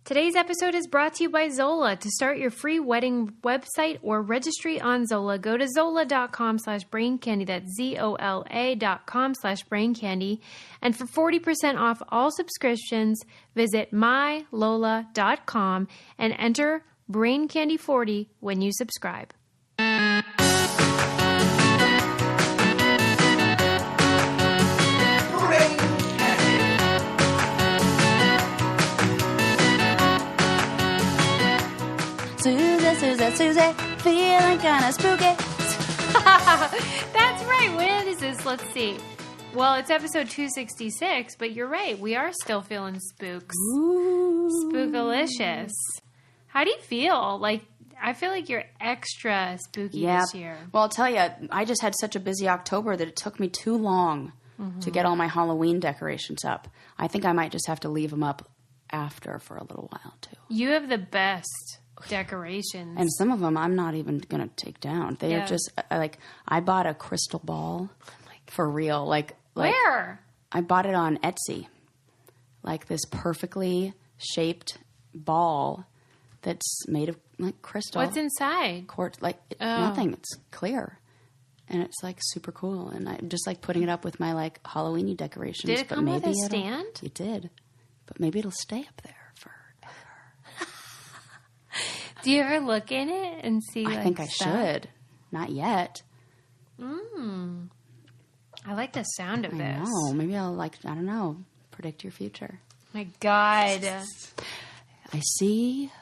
Today's episode is brought to you by Zola. To start your free wedding website or registry on Zola, go to zola.com/braincandy. That's ZOLA.com/braincandy. And for 40% off all subscriptions, visit mylola.com and enter BrainCandy40 when you subscribe. Susie, feeling kinda spooky. That's right. When is this? Let's see. Well, it's episode 266, but you're right. We are still feeling spooks. Ooh. Spookalicious. How do you feel? Like, I feel like you're extra spooky this year. Well, I'll tell you, I just had such a busy October that it took me too long to get all my Halloween decorations up. I think I might just have to leave them up after for a little while, too. You have the best decorations. And some of them I'm not even going to take down. They are just, like, I bought a crystal ball for real. Like where? I bought it on Etsy. Like this perfectly shaped ball that's made of, like, crystal. What's inside? Quartz, nothing. It's clear. And it's, like, super cool. And I'm just, like, putting it up with my, like, Halloween-y decorations. Did it come with a stand? It did. But maybe it'll stay up there. Do you ever look in it and see? I think I should. Not yet. I like the sound of this. No, maybe I'll I don't know, predict your future. My God. I see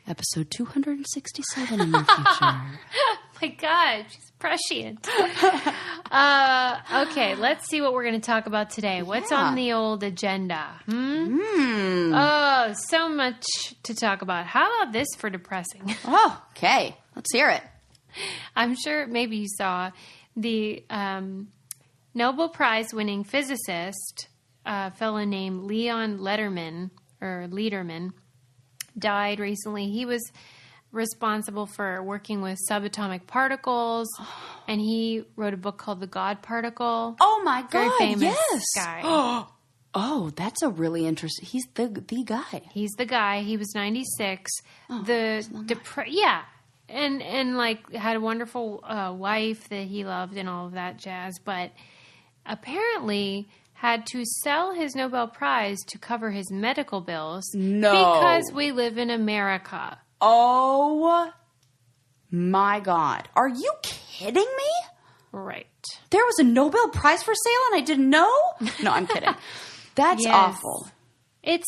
episode 267 in your future. My God, she's prescient. Okay, let's see what we're going to talk about today. What's on the old agenda? Oh, so much to talk about. How about this for depressing? Oh, okay. Let's hear it. I'm sure maybe you saw the Nobel Prize winning physicist, a fellow named Leon Lederman, died recently. He was responsible for working with subatomic particles, and he wrote a book called The God Particle. Oh my God! Very famous yes. guy. Oh, that's a really interesting. He's the guy. He's the guy. He was 96. And like had a wonderful wife that he loved and all of that jazz, but apparently had to sell his Nobel Prize to cover his medical bills. No, because we live in America. Oh my God. Are you kidding me? Right. There was a Nobel Prize for sale and I didn't know? No, I'm kidding. That's awful. It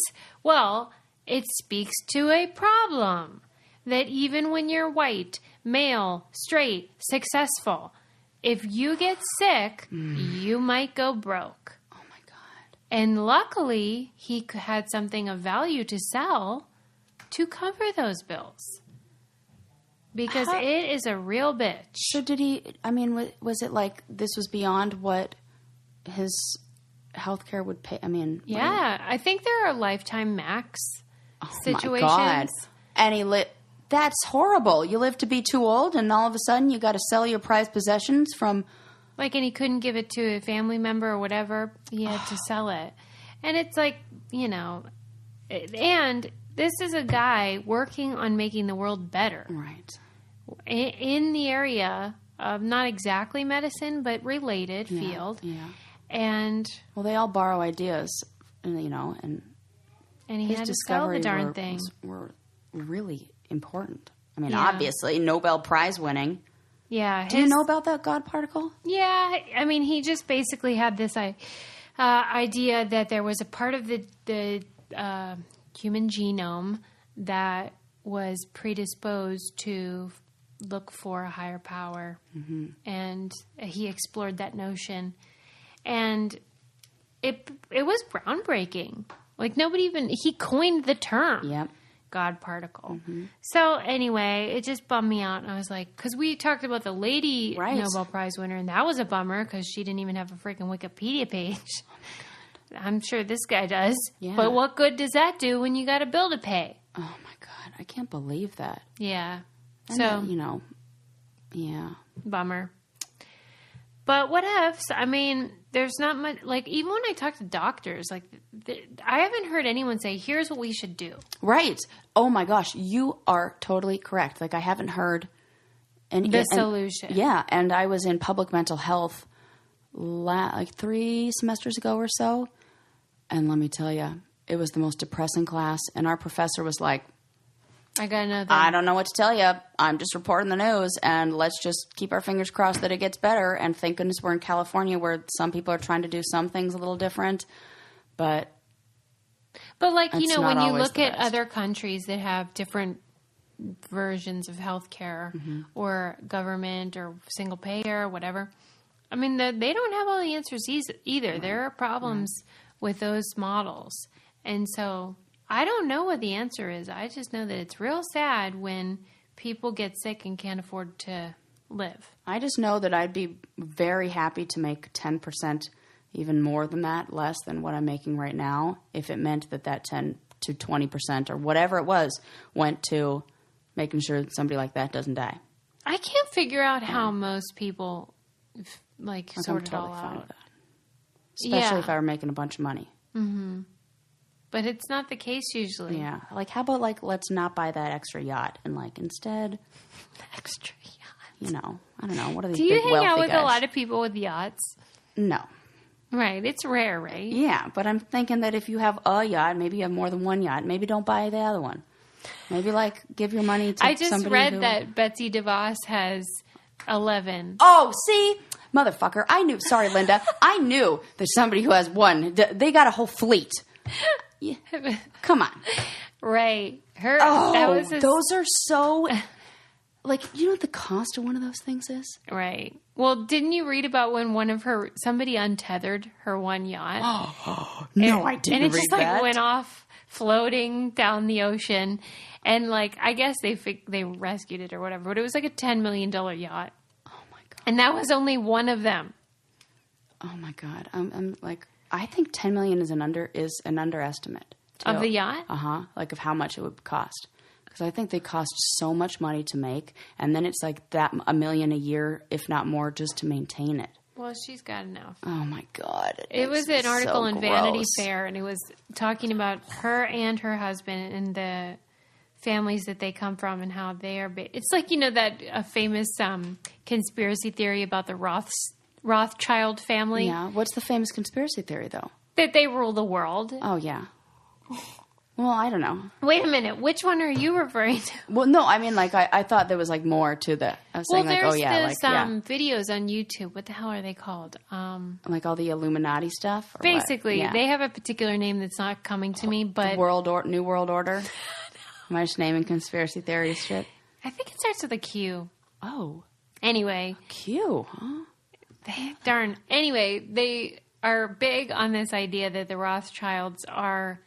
speaks to a problem that even when you're white, male, straight, successful, if you get sick, you might go broke. Oh my God. And luckily, he had something of value to sell to cover those bills. Because it is a real bitch. So did he, was it like this was beyond what his healthcare would pay? I think there are lifetime max situations. My God. And that's horrible. You live to be too old and all of a sudden you got to sell your prized possessions from... and he couldn't give it to a family member or whatever. He had to sell it. And it's like, and this is a guy working on making the world better. Right. In the area of not exactly medicine, but related field. Yeah. And... well, they all borrow ideas, and he had to sell the darn thing. Were really important. Obviously, Nobel Prize winning. Yeah. Do you know about that God particle? Yeah. He just basically had this idea that there was a part of the human genome that was predisposed to look for a higher power. Mm-hmm. And he explored that notion. And it was groundbreaking. Like he coined the term. Yep. God particle. Mm-hmm. So anyway, it just bummed me out. And I was like, because we talked about the lady Nobel Prize winner, and that was a bummer because she didn't even have a freaking Wikipedia page. Oh my God. I'm sure this guy does. Yeah. But what good does that do when you got a bill to pay? Oh my God. I can't believe that. Yeah. And so, yeah. Bummer. But what ifs? I mean, there's not much, like, even when I talk to doctors, like, I haven't heard anyone say, here's what we should do. Right. Oh my gosh, you are totally correct. Like, I haven't heard the solution. Yeah, and I was in public mental health like 3 semesters ago or so, and let me tell you, it was the most depressing class, and our professor was like, I got nothing. I don't know what to tell you. I'm just reporting the news, and let's just keep our fingers crossed that it gets better. And thank goodness we're in California, where some people are trying to do some things a little different. But like, you know, when you look at other countries that have different versions of healthcare or government or single payer or whatever, I mean, they don't have all the answers either. Right. There are problems with those models. And so I don't know what the answer is. I just know that it's real sad when people get sick and can't afford to live. I just know that I'd be very happy to make 10%, even more than that, less than what I'm making right now, if it meant that 10 to 20% or whatever it was went to making sure that somebody like that doesn't die. I can't figure out how most people sort it all fine out. With that. Especially if I were making a bunch of money. Mm-hmm. But it's not the case usually. Yeah. Like, how about, like, let's not buy that extra yacht and, like, instead... Extra yacht. You know, I don't know. What are these big wealthy guys? Do you hang out with a lot of people with yachts? No. Right. It's rare, right? Yeah, but I'm thinking that if you have a yacht, maybe you have more than one yacht, maybe don't buy the other one. Maybe, like, give your money to somebody I just read that Betsy DeVos has 11. Oh, see? Motherfucker. I knew. Sorry, Linda. I knew there's somebody who has one. They got a whole fleet. Yeah. Come on. Right. Those are so... Like, you know what the cost of one of those things is? Right. Well, didn't you read about when somebody untethered her one yacht? No, I didn't read that. And it just, like, went off floating down the ocean. And, like, I guess they rescued it or whatever. But it was like a $10 million yacht. Oh, my God. And that was only one of them. Oh, my God. I'm like... I think 10 million is an underestimate. Too. Of the yacht? Like of how much it would cost. Because I think they cost so much money to make, and then it's like that $1 million a year, if not more, just to maintain it. Well, she's got enough. Oh my God. It was an article in Vanity Fair, and it was talking about her and her husband and the families that they come from and how they are. It's like, you know, that a famous conspiracy theory about the Rothschild family. Yeah. What's the famous conspiracy theory, though? That they rule the world. Oh, yeah. Well, I don't know. Wait a minute. Which one are you referring to? Well, no, I mean, like, I thought there was, like, more to the... I was saying, like, oh, yeah. There's videos on YouTube. What the hell are they called? Like all the Illuminati stuff? Basically. Yeah. They have a particular name that's not coming to me, but... New World Order? Am I just naming conspiracy theories shit? I think it starts with a Q. Oh. Anyway. Q, huh? Darn. Anyway, they are big on this idea that the Rothschilds are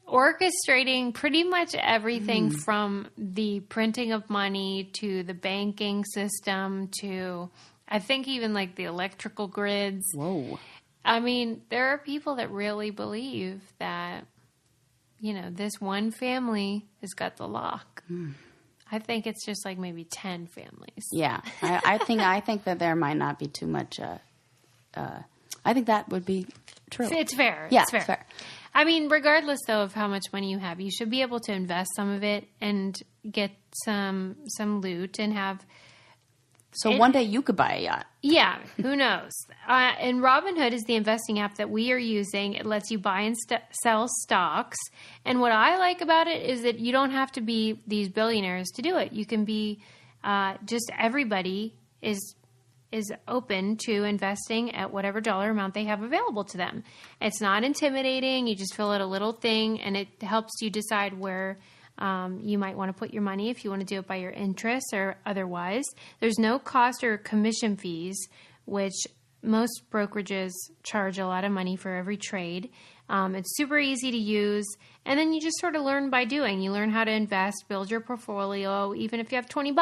orchestrating pretty much everything from the printing of money to the banking system to, I think, even like the electrical grids. Whoa. I mean, there are people that really believe that, you know, this one family has got the lock. I think it's just like maybe 10 families. Yeah. I think that there might not be too much. I think that would be true. It's fair. Yeah, it's fair. I mean, regardless, though, of how much money you have, you should be able to invest some of it and get some loot and have... So one day you could buy a yacht. Yeah, who knows? And Robinhood is the investing app that we are using. It lets you buy and sell stocks. And what I like about it is that you don't have to be these billionaires to do it. You can be just everybody is open to investing at whatever dollar amount they have available to them. It's not intimidating. You just fill out a little thing, and it helps you decide where you might want to put your money if you want to do it by your interests or otherwise. There's no cost or commission fees, which most brokerages charge a lot of money for every trade. It's super easy to use, and then you just sort of learn by doing. You learn how to invest, build your portfolio, even if you have $20.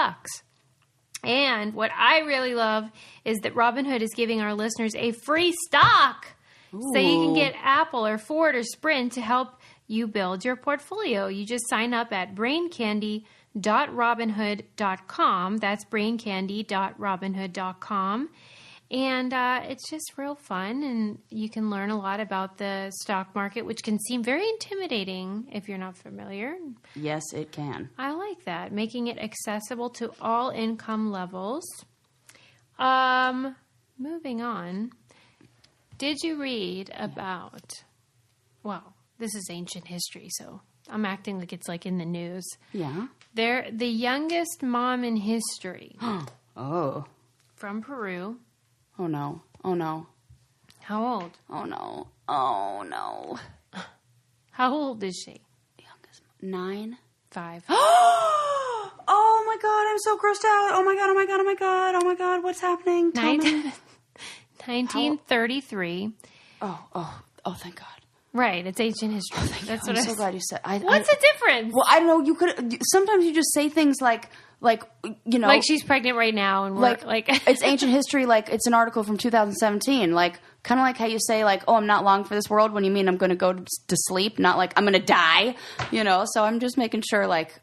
And what I really love is that Robinhood is giving our listeners a free stock. Ooh. So you can get Apple or Ford or Sprint to help you build your portfolio. You just sign up at braincandy.robinhood.com. That's braincandy.robinhood.com. And it's just real fun, and you can learn a lot about the stock market, which can seem very intimidating if you're not familiar. Yes, it can. I like that, making it accessible to all income levels. Moving on. Did you read about, well, this is ancient history, so I'm acting like it's like in the news. Yeah. They're the youngest mom in history. Oh. From Peru. Oh, no. Oh, no. How old? Oh, no. Oh, no. How old is she? Youngest. 9. 5. Oh, my God. I'm so grossed out. Oh, my God. Oh, my God. Oh, my God. Oh, my God. What's happening? Tell me. 1933. Oh, thank God. Right. It's ancient history. That's what I'm so glad you said. What's the difference? Well, I don't know. You could. Sometimes you just say things like you know, like she's pregnant right now, and we're like it's ancient history. Like it's an article from 2017. Like kind of like how you say like, oh, I'm not long for this world when you mean I'm going to go to sleep, not like I'm going to die. You know. So I'm just making sure like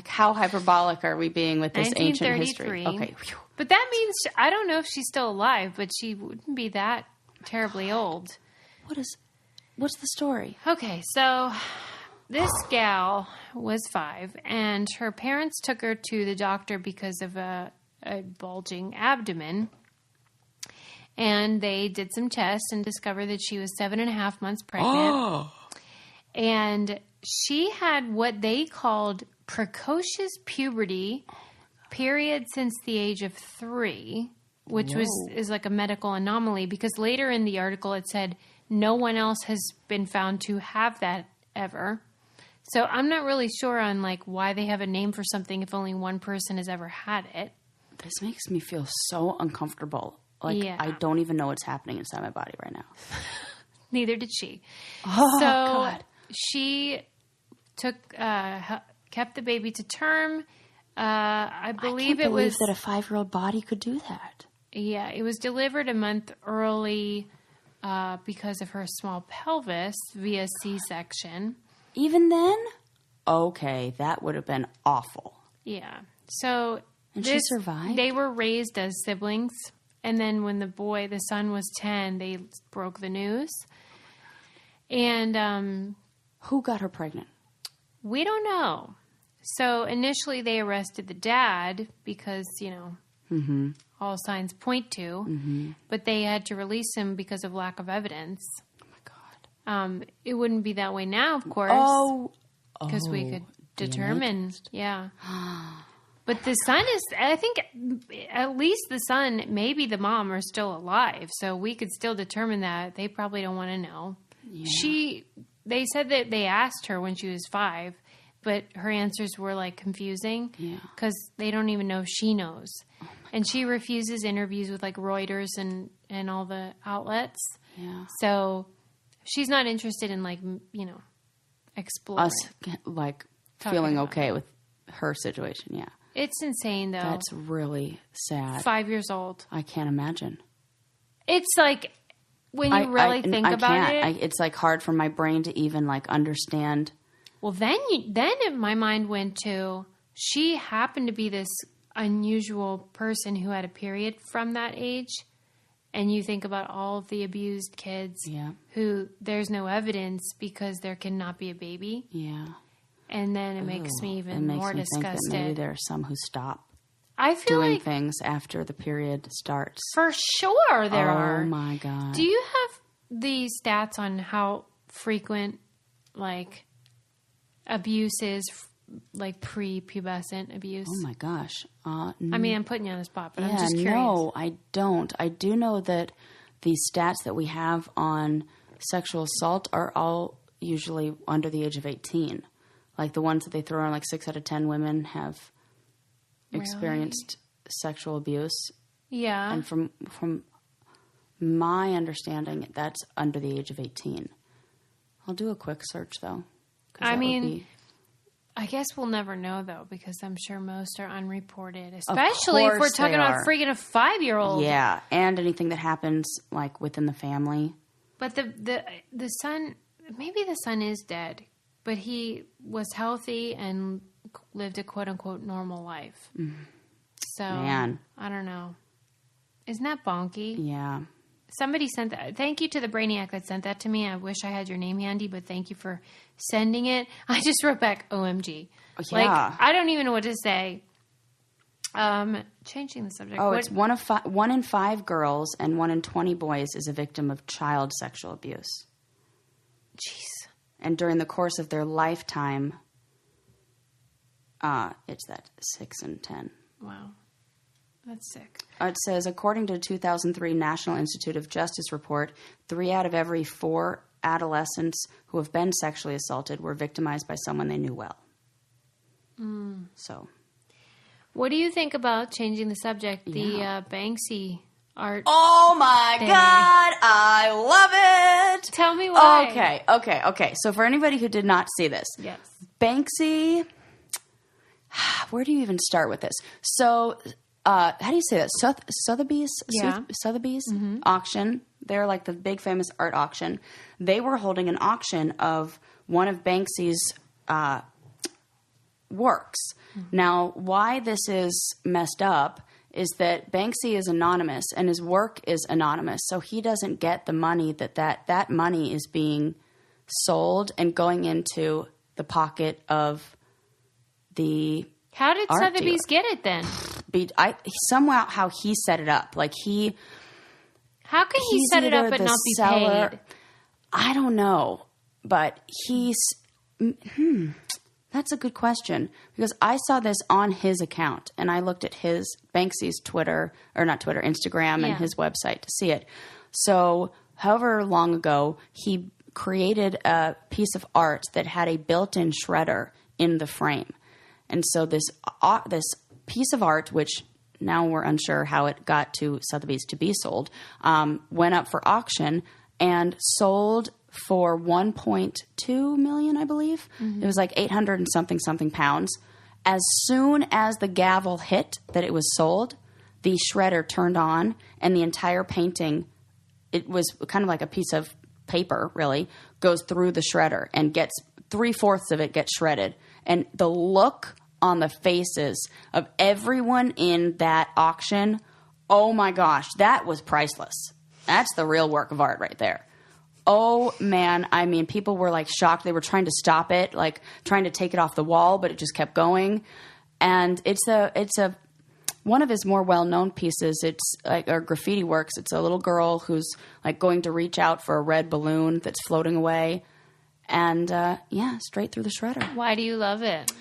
how hyperbolic are we being with this ancient history? Okay. But that means I don't know if she's still alive, but she wouldn't be that terribly old. What's the story? Okay, so this gal was 5, and her parents took her to the doctor because of a bulging abdomen. And they did some tests and discovered that she was 7.5 months pregnant. Oh. And she had what they called precocious puberty, period since the age of 3, which is like a medical anomaly, because later in the article it said no one else has been found to have that ever. So I'm not really sure on like why they have a name for something if only one person has ever had it. This makes me feel so uncomfortable. Like I don't even know what's happening inside my body right now. Neither did she. Oh, so God. She took kept the baby to term. I believe it was that a 5-year-old body could do that. Yeah, it was delivered a month early because of her small pelvis via C-section. Even then? Okay, that would have been awful. Yeah. So she survived? They were raised as siblings, and then when the son was 10, they broke the news. And who got her pregnant? We don't know. So initially they arrested the dad because, all signs point to, but they had to release him because of lack of evidence. Oh, my God. It wouldn't be that way now, of course. Because we could determine. Yeah. But the son is, I think, at least the son, maybe the mom are still alive. So we could still determine that. They probably don't want to know. Yeah. They said that they asked her when she was 5, but her answers were like confusing because they don't even know if she knows. Oh, and she refuses interviews with like Reuters and all the outlets. Yeah. So she's not interested in like, exploring. Us like feeling okay with her situation. Yeah. It's insane though. That's really sad. 5 years old. I can't imagine. It's like when you really think about it. It's like hard for my brain to even like understand. Well, then my mind went to she happened to be this unusual person who had a period from that age, and you think about all of the abused kids who there's no evidence because there cannot be a baby. Yeah, and then it makes me even more disgusted. Think that maybe there are some who stop. I feel doing things after the period starts. For sure, there are. Oh my God! Do you have the stats on how frequent like abuse is, like pre-pubescent abuse? Oh my gosh! I mean, I'm putting you on the spot, but I'm just curious. No, I don't. I do know that the stats that we have on sexual assault are all usually under the age of 18. Like the ones that they throw around, like 6 out of 10 women have experienced sexual abuse. Yeah. And from my understanding, that's under the age of 18. I'll do a quick search, though. I mean, I guess we'll never know, though, because I'm sure most are unreported, especially if we're talking about freaking a 5-year-old. Yeah, and anything that happens, like, within the family. But the son, maybe the son is dead, but he was healthy and lived a quote-unquote normal life. So, man. I don't know. Isn't that bonky? Yeah. Somebody sent that. Thank you to the Brainiac that sent that to me. I wish I had your name handy, but thank you for sending it. I just wrote back, OMG. Yeah. Like, I don't even know what to say. Changing the subject. Oh, it's 1 in 5 girls and 1 in 20 boys is a victim of child sexual abuse. Jeez. And during the course of their lifetime, it's that 6 in 10. Wow. That's sick. It says, according to the 2003 National Institute of Justice report, 3 out of every 4 adolescents who have been sexually assaulted were victimized by someone they knew well. So, what do you think about changing the subject? The Banksy art. oh my thing. God, I love it. Tell me why. Okay. So for anybody who did not see this, Yes. Banksy, where do you even start with this? So, how do you say that? Sotheby's? Yeah. Sotheby's auction. They're like the big famous art auction. They were holding an auction of one of Banksy's works. Now, why this is messed up is that Banksy is anonymous and his work is anonymous. So he doesn't get the money that money is being sold and going into the pocket of the How did art Sotheby's dealer. get it then? Somehow how he set it up. Like How can he he's set it up either but the not be seller- paid? I don't know, but that's a good question because I saw this on his account and I looked at Banksy's Instagram and Yeah. his website to see it. So however long ago, he created a piece of art that had a built-in shredder in the frame. And so this piece of art, which now we're unsure how it got to Sotheby's to be sold, went up for auction and sold for $1.2 million, I believe. It was like 800 and something pounds. As soon as the gavel hit that it was sold, the shredder turned on and the entire painting, it was kind of like a piece of paper, really, goes through the shredder and gets 3/4 of it gets shredded. And the look on the faces of everyone in that auction, oh my gosh, that was priceless. That's the real work of art right there. Oh man, I mean, people were like shocked. They were trying to stop it, like trying to take it off the wall, but it just kept going. And it's one of his more well-known pieces. It's like our graffiti works. It's a little girl who's like going to reach out for a red balloon that's floating away. And straight through the shredder. Why do you love it?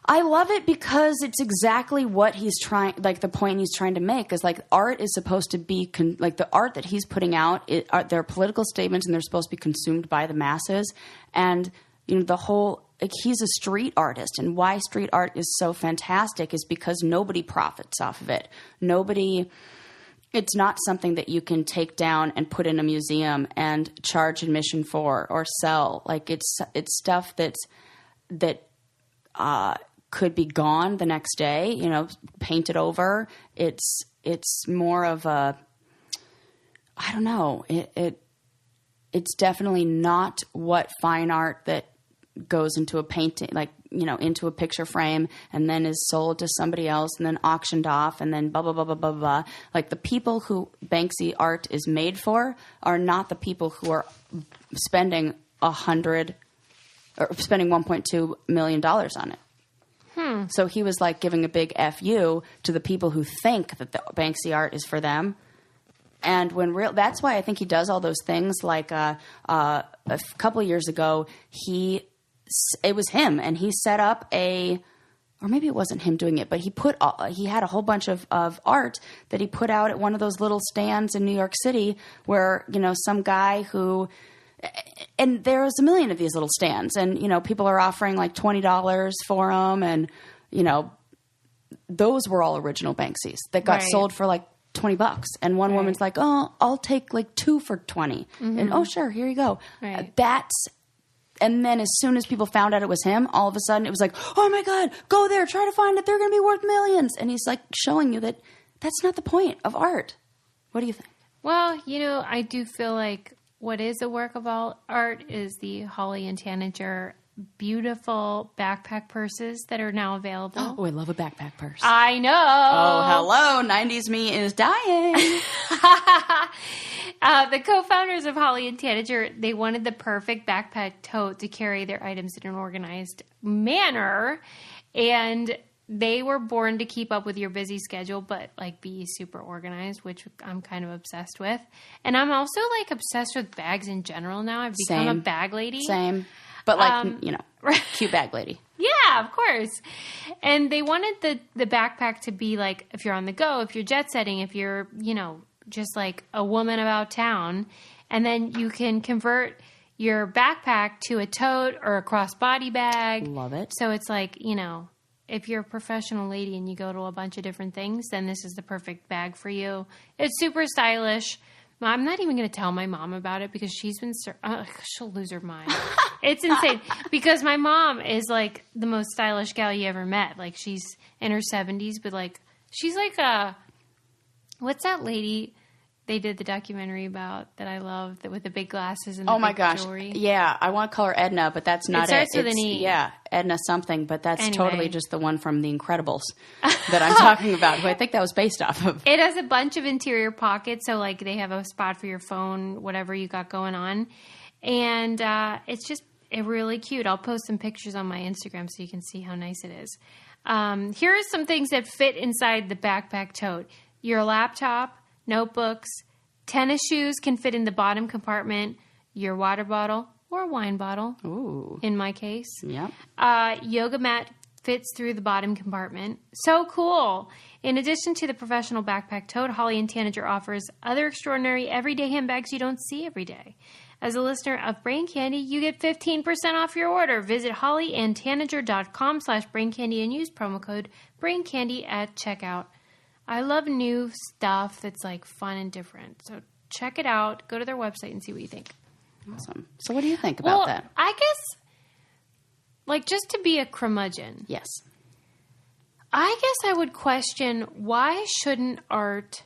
I love it because it's exactly what he's trying, like the point he's trying to make is like art is supposed to be, like the art that he's putting out, they're political statements and they're supposed to be consumed by the masses. And, you know, he's a street artist and why street art is so fantastic is because nobody profits off of it. It's not something that you can take down and put in a museum and charge admission for or sell. Like it's stuff that could be gone the next day, you know, painted over. It's more of a, I don't know. It's definitely not what fine art that goes into a painting, like, you know, into a picture frame and then is sold to somebody else and then auctioned off and then blah, blah, blah, blah, blah, blah. Like the people who Banksy art is made for are not the people who are spending $1.2 million on it. So he was like giving a big FU to the people who think that the Banksy art is for them. And that's why I think he does all those things. Like a couple of years ago, it was him, and he set up or maybe it wasn't him doing it, but he had a whole bunch of art that he put out at one of those little stands in New York City, where you know some guy who. And there's a million of these little stands, and you know people are offering like $20 for them, and you know those were all original Banksys that got sold for like $20. And one woman's like, "Oh, I'll take like 2 for $20," and oh sure, here you go. Right. And then as soon as people found out it was him, all of a sudden it was like, "Oh my God, go there, try to find it. They're going to be worth millions." And he's like showing you that that's not the point of art. What do you think? Well, you know, I do feel like what is a work of art is the Holly and Tanager beautiful backpack purses that are now available. Oh, I love a backpack purse. I know. Oh, hello. 90s me is dying. The co-founders of Holly and Tanager, they wanted the perfect backpack tote to carry their items in an organized manner. And they were born to keep up with your busy schedule, but like be super organized, which I'm kind of obsessed with. And I'm also like obsessed with bags in general now. I've become a bag lady. Same. But like, cute bag lady. Yeah, of course. And they wanted the backpack to be like, if you're on the go, if you're jet setting, if you're, just like a woman about town, and then you can convert your backpack to a tote or a crossbody bag. Love it. So it's like, if you're a professional lady and you go to a bunch of different things, then this is the perfect bag for you. It's super stylish. I'm not even going to tell my mom about it because she's been, she'll lose her mind. It's insane because my mom is like the most stylish gal you ever met. Like she's in her 70s, but like, she's like what's that lady they did the documentary about that I love, that with the big glasses and the big jewelry? Yeah, I want to call her Edna, but that's not it. It starts with an E. Yeah, Edna something, but that's totally just the one from The Incredibles that I'm talking about, who I think that was based off of. It has a bunch of interior pockets, so like they have a spot for your phone, whatever you got going on. And it's just really cute. I'll post some pictures on my Instagram so you can see how nice it is. Here are some things that fit inside the backpack tote. Your laptop, notebooks, tennis shoes can fit in the bottom compartment, your water bottle or wine bottle, Ooh. In my case. Yep. Yoga mat fits through the bottom compartment. So cool. In addition to the professional backpack tote, Holly and Tanager offers other extraordinary everyday handbags you don't see every day. As a listener of Brain Candy, you get 15% off your order. Visit hollyandtanager.com/braincandy and use promo code BrainCandy at checkout. I love new stuff that's like fun and different. So check it out. Go to their website and see what you think. Awesome. So what do you think about that? I guess, like, just to be a curmudgeon. Yes. I guess I would question, why shouldn't art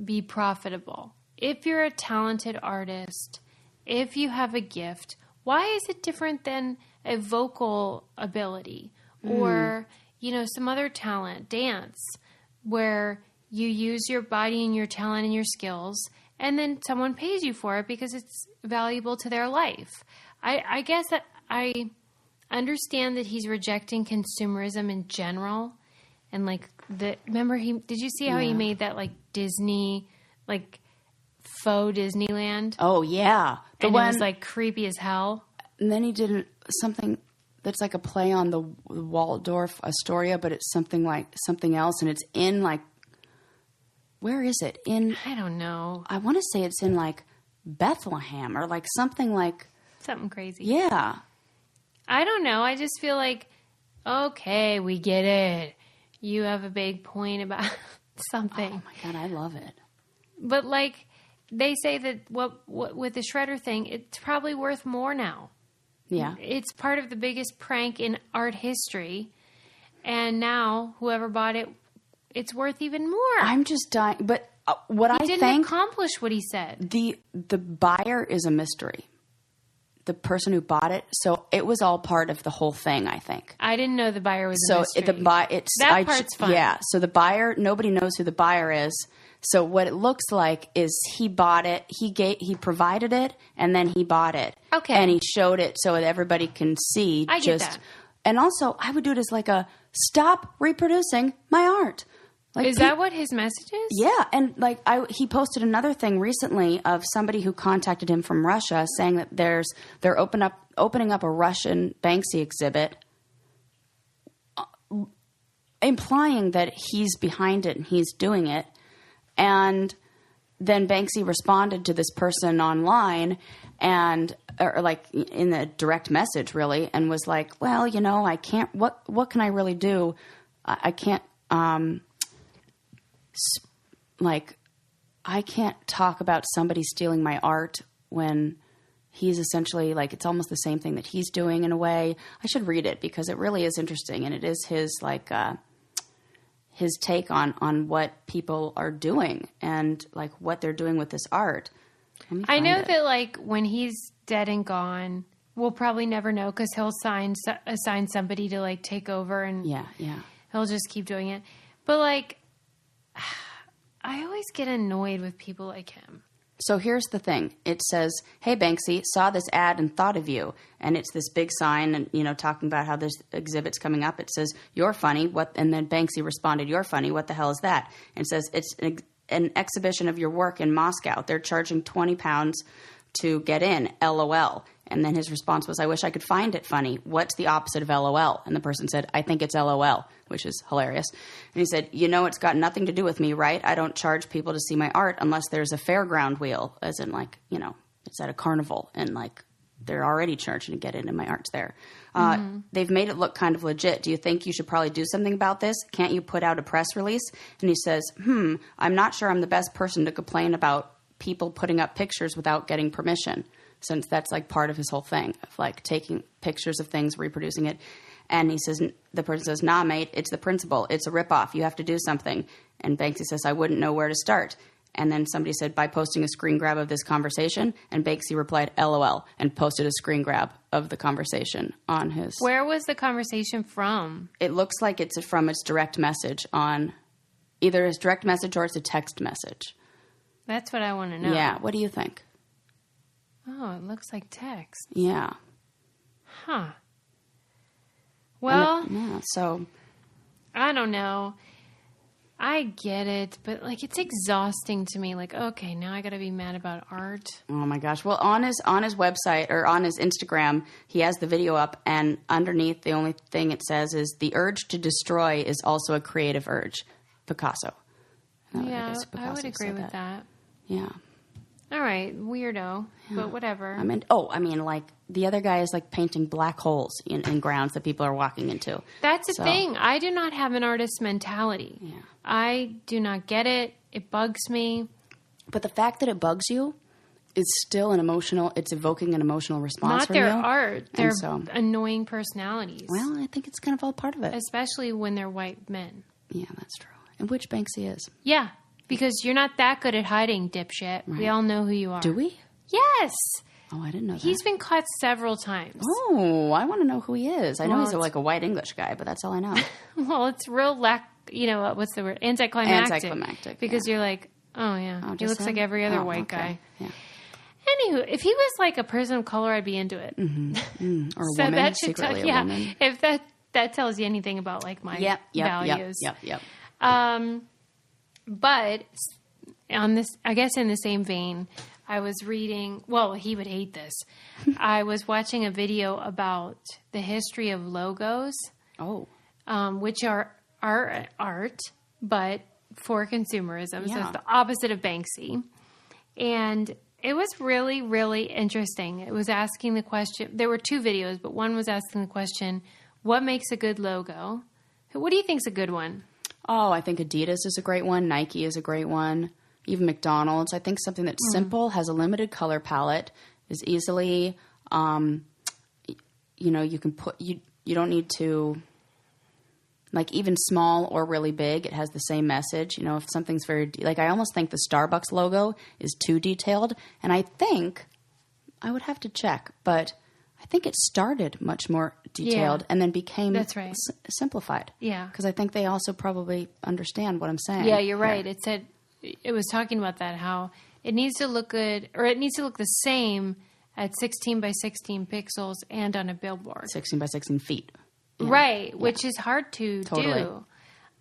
be profitable? If you're a talented artist, if you have a gift, why is it different than a vocal ability or, some other talent, dance, where you use your body and your talent and your skills, and then someone pays you for it because it's valuable to their life. I guess that I understand that he's rejecting consumerism in general. And like did you see how he made that like Disney, like faux Disneyland? Oh yeah. It was like creepy as hell. And then he did something that's like a play on the Waldorf Astoria, but it's something else, and it's in like, where is it? I don't know. I want to say it's in like Bethlehem or like something like something crazy. Yeah. I don't know. I just feel like, okay, we get it. You have a big point about something. Oh my God, I love it. But like they say that what with the shredder thing, it's probably worth more now. Yeah. It's part of the biggest prank in art history. And now whoever bought it, it's worth even more. I'm just dying. But what I think... He didn't accomplish what he said. The buyer is a mystery. The person who bought it. So it was all part of the whole thing, I think. I didn't know the buyer was a mystery. That part's fun. Yeah. So the buyer, nobody knows who the buyer is. So what it looks like is he bought it, he provided it, and then he bought it. Okay. And he showed it so that everybody can see. I get that. And also, I would do it as like a stop reproducing my art. Like, is that what his message is? Yeah. And like he posted another thing recently of somebody who contacted him from Russia saying that they're opening up a Russian Banksy exhibit, implying that he's behind it and he's doing it. And then Banksy responded to this person online or like in the direct message really, and was like, well, I can't, what can I really do? I can't, I can't talk about somebody stealing my art when he's essentially like, it's almost the same thing that he's doing in a way. I should read it because it really is interesting. And it is his like, his take on what people are doing and like what they're doing with this art. I know that like when he's dead and gone, we'll probably never know because he'll assign somebody to like take over and he'll just keep doing it. But like, I always get annoyed with people like him. So here's the thing. It says, "Hey, Banksy, saw this ad and thought of you." And it's this big sign and, you know, talking about how there's exhibits coming up. It says, "You're funny." What? And then Banksy responded, "You're funny. What the hell is that?" And it says, "It's an exhibition of your work in Moscow. They're charging £20 to get in, LOL." And then his response was, "I wish I could find it funny. What's the opposite of LOL?" And the person said, "I think it's LOL," which is hilarious. And he said, "You know, it's got nothing to do with me, right? I don't charge people to see my art unless there's a fairground wheel," as in like, you know, it's at a carnival and like they're already charging to get in and my art's there. They've made it look kind of legit. Do you think you should probably do something about this? Can't you put out a press release? And he says, "I'm not sure I'm the best person to complain about people putting up pictures without getting permission," since that's like part of his whole thing of like taking pictures of things, reproducing it. And he says, the person says, "Nah, mate, it's the principle. It's a ripoff. You have to do something." And Banksy says, "I wouldn't know where to start." And then somebody said, "By posting a screen grab of this conversation." And Banksy replied, "LOL," and posted a screen grab of the conversation on his... Where was the conversation from? It looks like it's from his direct message on either his direct message or it's a text message. That's what I want to know. Yeah. What do you think? Oh, it looks like text. Yeah. Huh. Well, so I don't know. I get it, but like it's exhausting to me. Like, okay, now I got to be mad about art. oh my gosh. Well, on his website or on his Instagram, he has the video up, and underneath the only thing it says is, "The urge to destroy is also a creative urge." Picasso. Yeah, guess I Picasso would agree said with that. Yeah. All right, weirdo, but whatever. I mean, like the other guy is like painting black holes in grounds that people are walking into. That's the thing. I do not have an artist mentality. Yeah. I do not get it. It bugs me. But the fact that it bugs you is still it's evoking an emotional response Not from their you. art. And They're annoying personalities. Well, I think it's kind of all part of it. Especially when they're white men. Yeah, that's true. And which Banksy is. Yeah, because you're not that good at hiding, dipshit. Right. We all know who you are. Do we? Yes. Oh, I didn't know that. He's been caught several times. Oh, I want to know who he is. I know he's like a white English guy, but that's all I know. Well, it's real what's the word? Anticlimactic. Anticlimactic. Because you're like, oh, yeah. He looks like every other white guy. Yeah. Anywho, if he was like a person of color, I'd be into it. Mm-hmm. Or a so woman, that should secretly a woman. If that tells you anything about like my values. Yep. But on this, I guess in the same vein, I was reading, well, he would hate this. I was watching a video about the history of logos. Oh. Which are art, but for consumerism. Yeah. So it's the opposite of Banksy. And it was really, really interesting. It was asking the question, there were two videos, but one was asking the question, what makes a good logo? What do you think is a good one? Oh, I think Adidas is a great one. Nike is a great one. Even McDonald's. I think something that's simple, has a limited color palette, is easily, you can put, you don't need to, like even small or really big, it has the same message. You know, if something's very, like I almost think the Starbucks logo is too detailed. And I think, I would have to check, but I think it started much more detailed and then became simplified. Yeah. Because I think they also probably understand what I'm saying. Yeah, you're right. It said, it was talking about that, how it needs to look good, or it needs to look the same at 16 by 16 pixels and on a billboard. 16 by 16 feet. Yeah. Right, which is hard to do.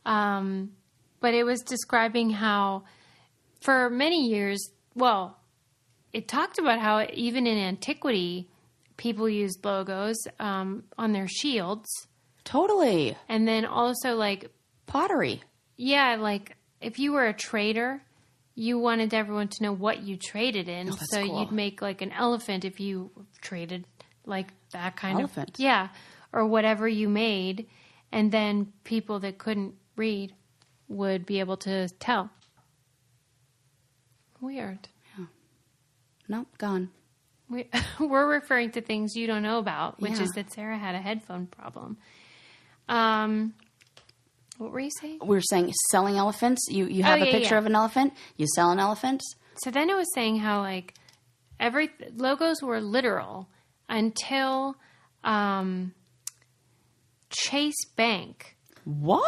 But it was describing how for many years, well, it talked about how even in antiquity, people used logos on their shields. Totally. And then also like pottery. Yeah, like if you were a trader, you wanted everyone to know what you traded in. Oh, so cool. you'd make like an elephant if you traded like that kind elephant. of... Yeah, or whatever you made. And then people that couldn't read would be able to tell. Weird. Yeah. Nope, gone. We're referring to things you don't know about, which is that Sarah had a headphone problem. What were you saying? We were saying selling elephants. You have a picture of an elephant. You sell an elephant. So then it was saying how like logos were literal until Chase Bank. What?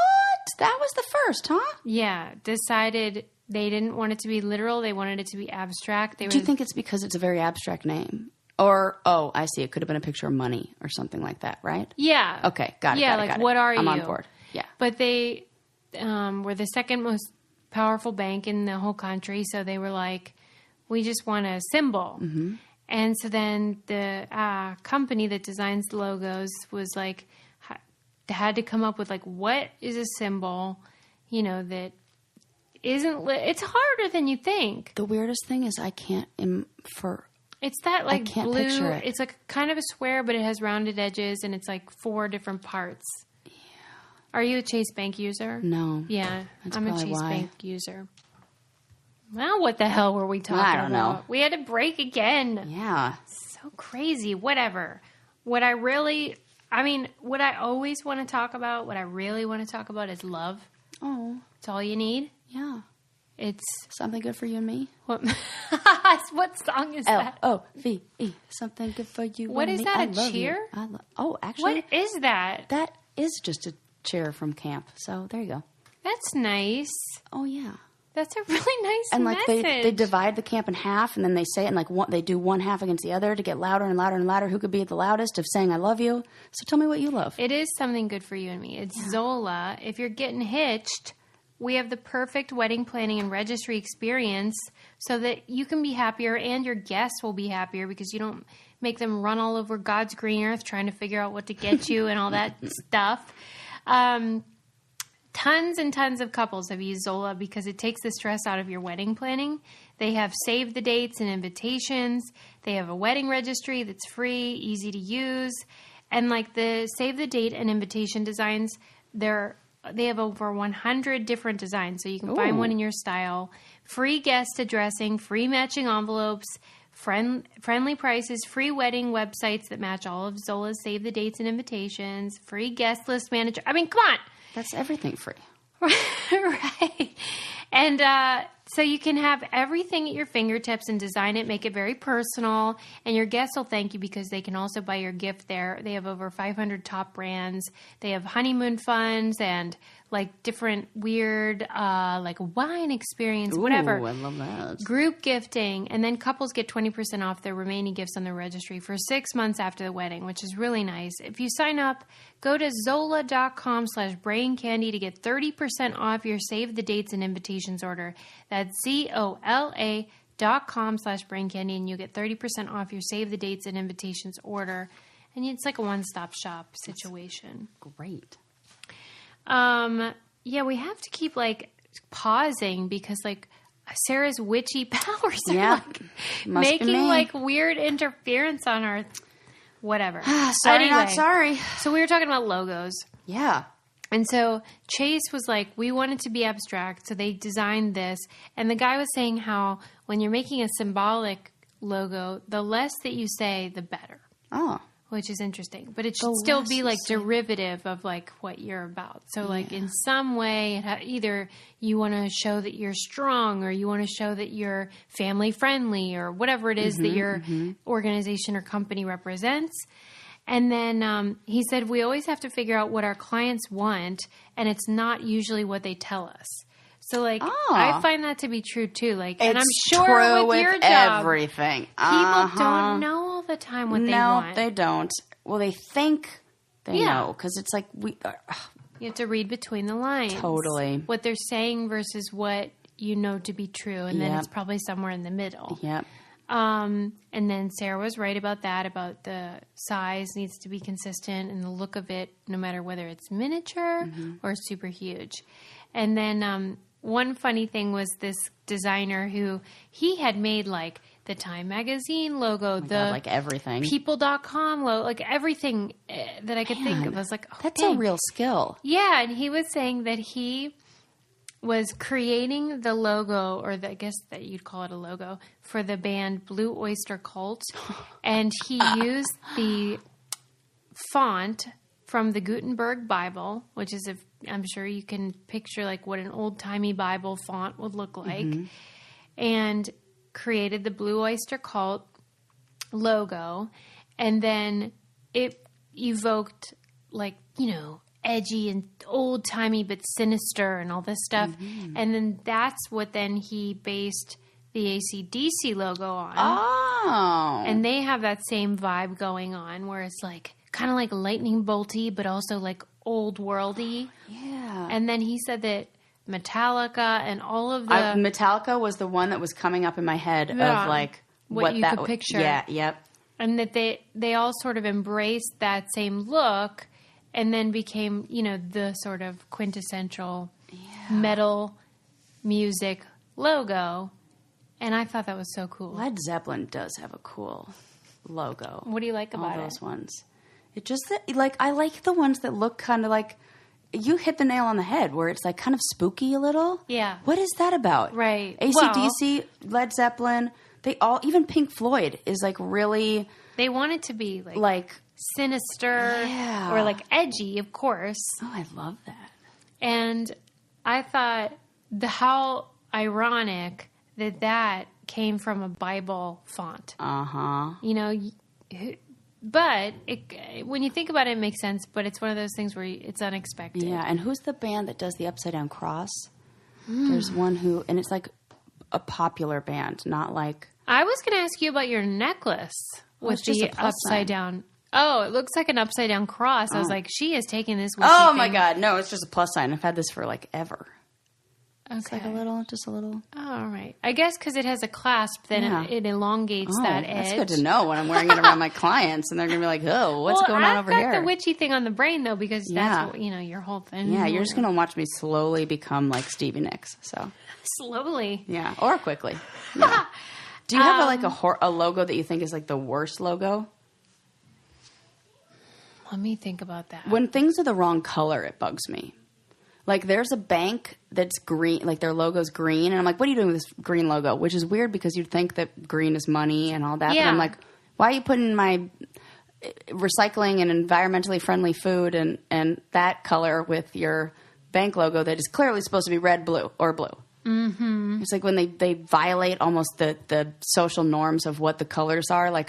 That was the first, huh? Yeah, decided they didn't want it to be literal. They wanted it to be abstract. Do you think it's because it's a very abstract name? Or, oh, I see. It could have been a picture of money or something like that, right? Yeah. Okay, got it. Yeah, got it, like, got what it. are you? I'm on board. Yeah. But they were the second most powerful bank in the whole country, so they were like, we just want a symbol. Mm-hmm. And so then the company that designs the logos was like, had to come up with like, what is a symbol, that isn't, it's harder than you think. The weirdest thing is I can't, it's that like I can't blue, picture it. It's like kind of a square, but it has rounded edges and it's like 4 different parts. Yeah. Are you a Chase Bank user? No. Yeah. That's I'm a probably Chase why. Bank user. Well, what the hell were we talking about? I don't know. We had to break again. Yeah. So crazy. Whatever. What I always want to talk about, what I really want to talk about is love. Oh. It's all you need. Yeah. It's something good for you and me. What song is that? Love. Something good for you What and is me. that, I a love cheer? You. Actually. What is that? That is just a cheer from camp. So there you go. That's nice. Oh, yeah. That's a really nice and like message. they divide the camp in half, and then they say it, and like they do one half against the other to get louder and louder and louder. Who could be the loudest of saying "I love you"? So tell me what you love. It is something good for you and me. It's Zola. If you're getting hitched, we have the perfect wedding planning and registry experience, so that you can be happier and your guests will be happier because you don't make them run all over God's green earth trying to figure out what to get you and all that stuff. Tons and tons of couples have used Zola because it takes the stress out of your wedding planning. They have save the dates and invitations. They have a wedding registry that's free, easy to use. And like the save the date and invitation designs, they have over 100 different designs. So you can find one in your style. Free guest addressing, free matching envelopes, friendly prices, free wedding websites that match all of Zola's save the dates and invitations, free guest list manager. I mean, come on. That's everything free. Right. And so you can have everything at your fingertips and design it, make it very personal, and your guests will thank you because they can also buy your gift there. They have over 500 top brands. They have honeymoon funds and like different weird like wine experience, whatever. Ooh, I love that. Group gifting, and then couples get 20% off their remaining gifts on the registry for 6 months after the wedding, which is really nice. If you sign up, go to zola.com/braincandy to get 30% off your save the dates and invitations order. That's ZOLA.com/braincandy, and you get 30% off your save the dates and invitations order. And it's like a one-stop shop situation. Great. Yeah, we have to keep like pausing because like Sarah's witchy powers are like making like weird interference on our whatever. Sorry, anyway, not sorry. So we were talking about logos. Yeah. And so Chase was like, we want it to be abstract, so they designed this. And the guy was saying how when you're making a symbolic logo, the less that you say, the better. Oh. Which is interesting. But it should still be like derivative of like what you're about. So like in some way, either you want to show that you're strong or you want to show that you're family friendly or whatever it is that your organization or company represents. And then he said, we always have to figure out what our clients want, and it's not usually what they tell us. So, like, I find that to be true, too. Like, and I'm sure true with your job, everything. People don't know all the time what they want. No, they don't. Well, they think they know, because it's like you have to read between the lines. Totally. What they're saying versus what you know to be true, and then it's probably somewhere in the middle. Yep. And then Sarah was right about that, about the size needs to be consistent and the look of it, no matter whether it's miniature or super huge. And then one funny thing was this designer who he had made like the Time Magazine logo, like everything, People.com logo, like everything that I could think of. I was like, that's a real skill. Yeah, and he was saying that he was creating the logo, or I guess that you'd call it a logo, for the band Blue Oyster Cult. And he used the font from the Gutenberg Bible, which is, I'm sure you can picture like what an old-timey Bible font would look like, and created the Blue Oyster Cult logo. And then it evoked, like, you know, edgy and old-timey but sinister and all this stuff. Mm-hmm. And then that's what then he based the AC/DC logo on. Oh. And they have that same vibe going on where it's like kind of like lightning bolty but also like old worldy. Yeah. And then he said that Metallica and all of the... Metallica was the one that was coming up in my head of like... What you could picture. Yeah, yep. And that they all sort of embraced that same look and then became, you know, the sort of quintessential metal music logo. And I thought that was so cool. Led Zeppelin does have a cool logo. What do you like about all those ones? It just, like, I like the ones that look kind of like, you hit the nail on the head, where it's like kind of spooky a little. Yeah. What is that about? Right. AC/DC, Led Zeppelin, they all, even Pink Floyd is like really... They want it to be like sinister or like edgy, of course. Oh, I love that. And I thought how ironic that came from a Bible font. Uh-huh. You know, but when you think about it, it makes sense, but it's one of those things where it's unexpected. Yeah, and who's the band that does the Upside Down Cross? There's one who, and it's like a popular band, not like... I was going to ask you about your necklace with the upside down. Oh, it looks like an upside down cross. I was like, she is taking this with Oh my God. No, it's just a plus sign. I've had this for like ever. Okay. It's like just a little. Oh, all right. I guess because it has a clasp, then it elongates that edge. That's good to know when I'm wearing it around my clients, and they're going to be like, "Oh, what's going on over here?" I've got the witchy thing on the brain though, because that's what, your whole thing. Yeah, you're just going to watch me slowly become like Stevie Nicks. So slowly, yeah, or quickly. Yeah. Do you have a logo that you think is like the worst logo? Let me think about that. When things are the wrong color, it bugs me. Like, there's a bank that's green, like their logo's green, and I'm like, what are you doing with this green logo? Which is weird because you'd think that green is money and all that. Yeah. But I'm like, why are you putting my recycling and environmentally friendly food and that color with your bank logo that is clearly supposed to be red, blue, or blue? Mm-hmm. It's like when they violate almost the social norms of what the colors are. Like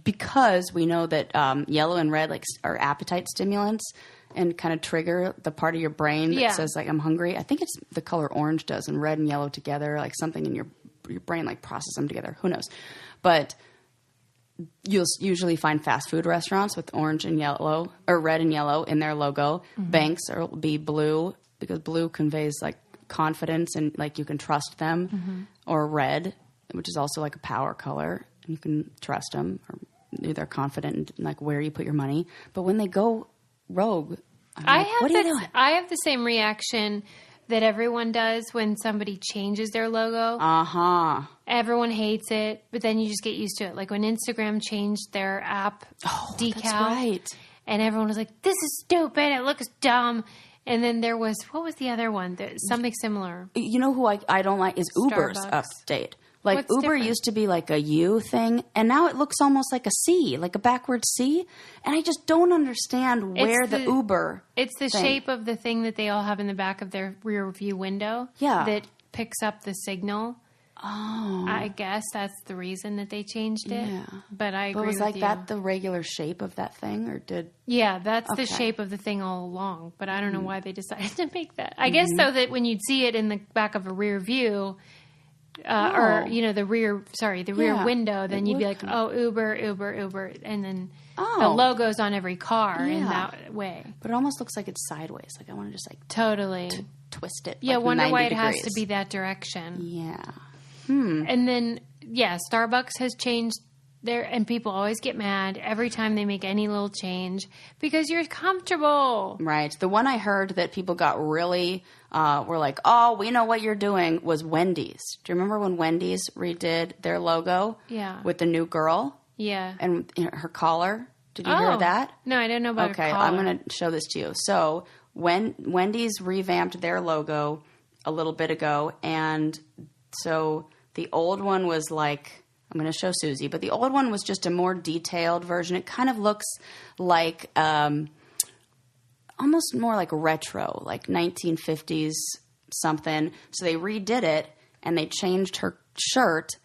because we know that yellow and red like are appetite stimulants and kind of trigger the part of your brain that says like I'm hungry. I think it's the color orange does, and red and yellow together, like something in your brain like process them together. Who knows? But you'll usually find fast food restaurants with orange and yellow or red and yellow in their logo. Mm-hmm. Banks will be blue because blue conveys like confidence and like you can trust them, mm-hmm. or red, which is also like a power color. You can trust them, or they're confident in like where you put your money. But when they go rogue, what are you doing? I have the same reaction that everyone does when somebody changes their logo. Uh-huh. Everyone hates it, but then you just get used to it. Like when Instagram changed their app decal. That's right. And everyone was like, this is stupid. It looks dumb. And then there was, what was the other one? Something similar. You know who I don't like is Uber's update. Like What's Uber different? used to be like a U thing, and now it looks almost like a C, like a backwards C. And I just don't understand where the Uber. It's the shape of the thing that they all have in the back of their rear view window. Yeah. That picks up the signal. Oh. I guess that's the reason that they changed it. Yeah. But I agree with you. But was that the regular shape of that thing, or did... Yeah, that's the shape of the thing all along. But I don't know why they decided to make that. I guess so that when you'd see it in the back of a rear view... or, the rear window, then you'd be like, Uber, and then the logo's on every car in that way. But it almost looks like it's sideways. Like I want to just like... Totally. Twist it. Yeah, like wonder why it 90 has degrees. to be that direction. Yeah. And then, Starbucks has changed and people always get mad every time they make any little change because you're comfortable. Right. The one I heard that people got really, were like, oh, we know what you're doing was Wendy's. Do you remember when Wendy's redid their logo? Yeah. With the new girl? Yeah. And her collar? Did you hear that? No, I didn't know about her collar. Okay, I'm going to show this to you. So when Wendy's revamped their logo a little bit ago, and so the old one was like, I'm going to show Susie, but the old one was just a more detailed version. It kind of looks like almost more like retro, like 1950s something. So they redid it, and they changed her shirt,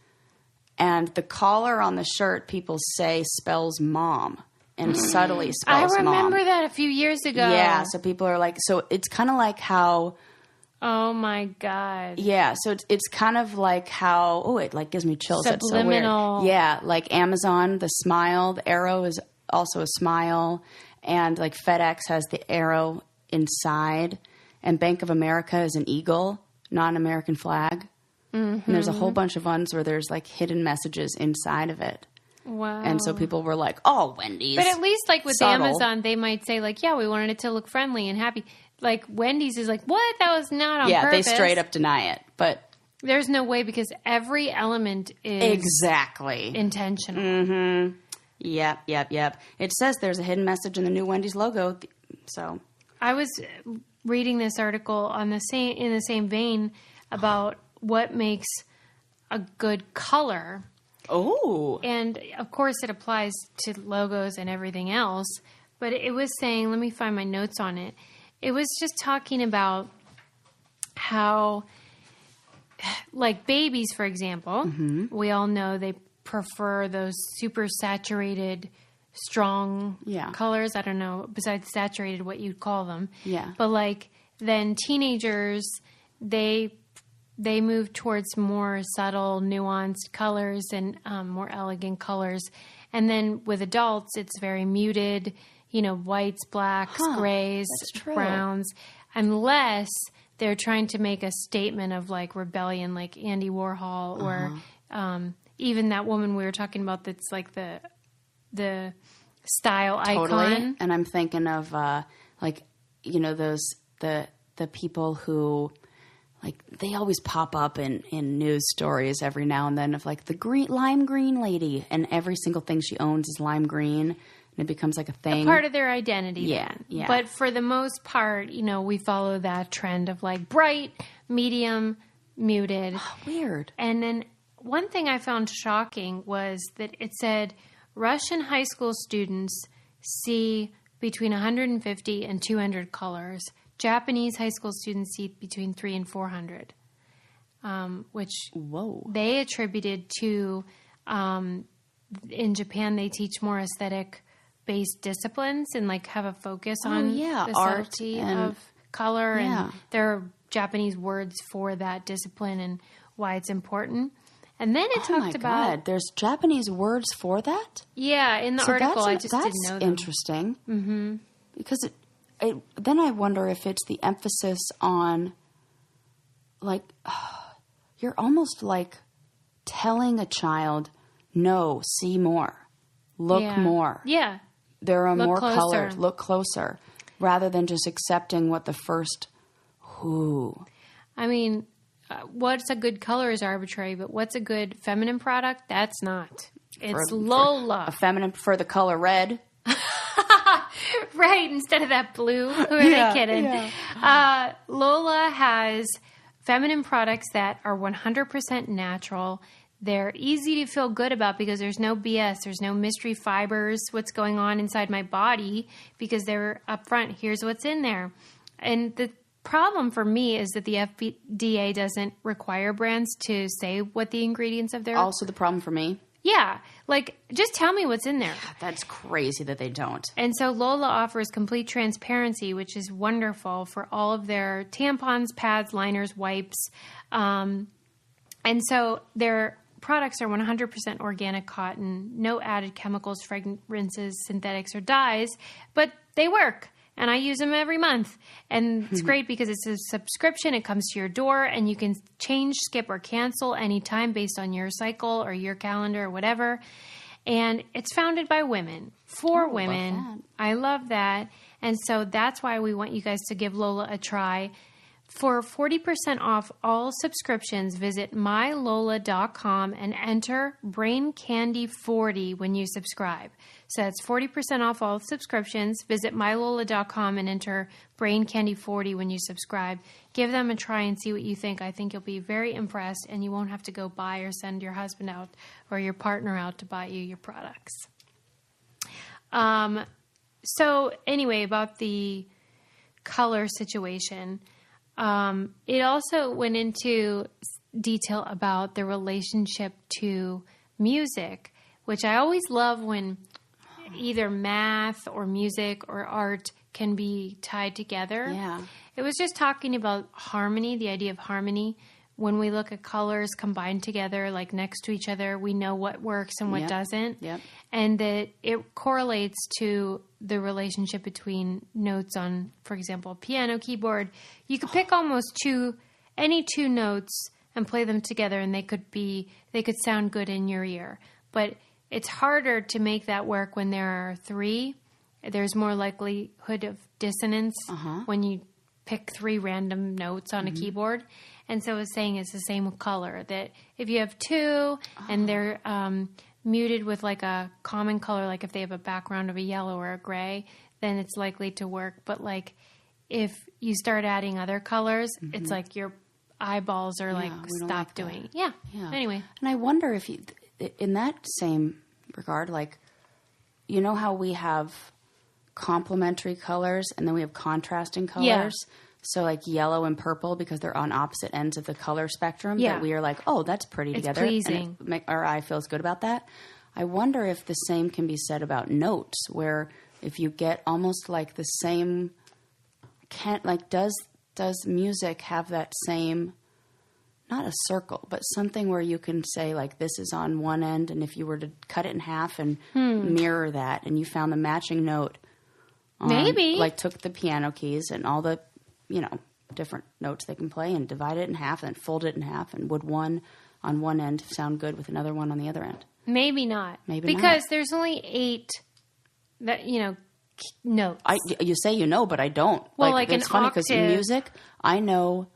And the collar on the shirt, people say spells mom and subtly spells mom. I remember that a few years ago. Yeah, so people are like, so it's kind of like how... Oh my God. Yeah, so it's kind of like how... Oh, it like gives me chills. Subliminal. That's so weird. Yeah, like Amazon, the smile, the arrow is also a smile. And like FedEx has the arrow inside. And Bank of America is an eagle, not an American flag. And there's a whole bunch of ones where there's like hidden messages inside of it. Wow. And so people were like, oh, Wendy's. But at least like with subtle. Amazon, they might say like, yeah, we wanted it to look friendly and happy. Like Wendy's is like, what? That was not on purpose. Yeah, they straight up deny it. But there's no way because every element is exactly intentional. Mm-hmm. Yep. It says there's a hidden message in the new Wendy's logo. So I was reading this article in the same vein about what makes a good color. Oh. And of course it applies to logos and everything else. But it was saying, let me find my notes on it. It was just talking about how, like babies, for example, we all know they prefer those super saturated, strong colors. I don't know, besides saturated, what you'd call them. Yeah. But like then teenagers, they move towards more subtle, nuanced colors and more elegant colors. And then with adults, it's very muted, whites, blacks, grays, browns, unless they're trying to make a statement of like rebellion, like Andy Warhol or even that woman we were talking about that's like the style icon. And I'm thinking of those the people who like they always pop up in news stories every now and then of like the lime green lady, and every single thing she owns is lime green. And it becomes like a thing. A part of their identity. Yeah, then. yeah. But for the most part, we follow that trend of like bright, medium, muted. Oh, weird. And then one thing I found shocking was that it said Russian high school students see between 150 and 200 colors. Japanese high school students see between 300 and 400, which they attributed to, in Japan, they teach more aesthetic-based disciplines and like have a focus on the art subtlety and of color. And there are Japanese words for that discipline and why it's important. And then it talked about... God, there's Japanese words for that? Yeah, in the article, I just didn't know them. That's interesting. Mm-hmm. Because then I wonder if it's the emphasis on, like, you're almost like telling a child, no, see more, look more. Yeah. There are more closer. colors, look closer, rather than just accepting what the first who. I mean, what's a good color is arbitrary, but what's a good feminine product? That's not. It's Lola. For the color red. Right, instead of that blue. Who are they kidding? Yeah. Lola has feminine products that are 100% natural. They're easy to feel good about because there's no BS. There's no mystery fibers, what's going on inside my body, because they're upfront. Here's what's in there. And the problem for me is that the FDA doesn't require brands to say what the ingredients of their... Also the problem for me. Yeah. Like, just tell me what's in there. That's crazy that they don't. And so Lola offers complete transparency, which is wonderful for all of their tampons, pads, liners, wipes. And so their products are 100% organic cotton, no added chemicals, fragrances, synthetics, or dyes, but they work. And I use them every month. And it's great because it's a subscription. It comes to your door and you can change, skip, or cancel anytime based on your cycle or your calendar or whatever. And it's founded by women, for women. I love that. And so that's why we want you guys to give Lola a try. For 40% off all subscriptions, visit mylola.com and enter BrainCandy40 when you subscribe. So that's 40% off all subscriptions. Visit mylola.com and enter BrainCandy40 when you subscribe. Give them a try and see what you think. I think you'll be very impressed, and you won't have to go buy or send your husband out or your partner out to buy you your products. So anyway, about the color situation... it also went into detail about the relationship to music, which I always love when either math or music or art can be tied together. Yeah. It was just talking about harmony, the idea of harmony. When we look at colors combined together, like next to each other, we know what works and what doesn't. Yep. And that it correlates to the relationship between notes on, for example, a piano keyboard. You could pick almost any two notes and play them together, and they could sound good in your ear. But it's harder to make that work when there are three. There's more likelihood of dissonance when you pick three random notes on a keyboard. And so I was saying it's the same with color, that if you have two and they're muted with like a common color, like if they have a background of a yellow or a gray, then it's likely to work. But like if you start adding other colors, it's like your eyeballs are like, stop doing it. Yeah. Anyway. And I wonder if you, in that same regard, like, you know how we have complementary colors and then we have contrasting colors? Yeah. So like yellow and purple, because they're on opposite ends of the color spectrum, that we are like, oh, that's pretty together. It's pleasing. And our eye feels good about that. I wonder if the same can be said about notes, where if you get almost like the same, does music have that same, not a circle, but something where you can say like this is on one end, and if you were to cut it in half and mirror that, and you found the matching note, maybe like took the piano keys and all the different notes they can play and divide it in half and fold it in half, and would one on one end sound good with another one on the other end? Maybe not. Because there's only 8 notes. You say but I don't. Well, it's funny because music, I know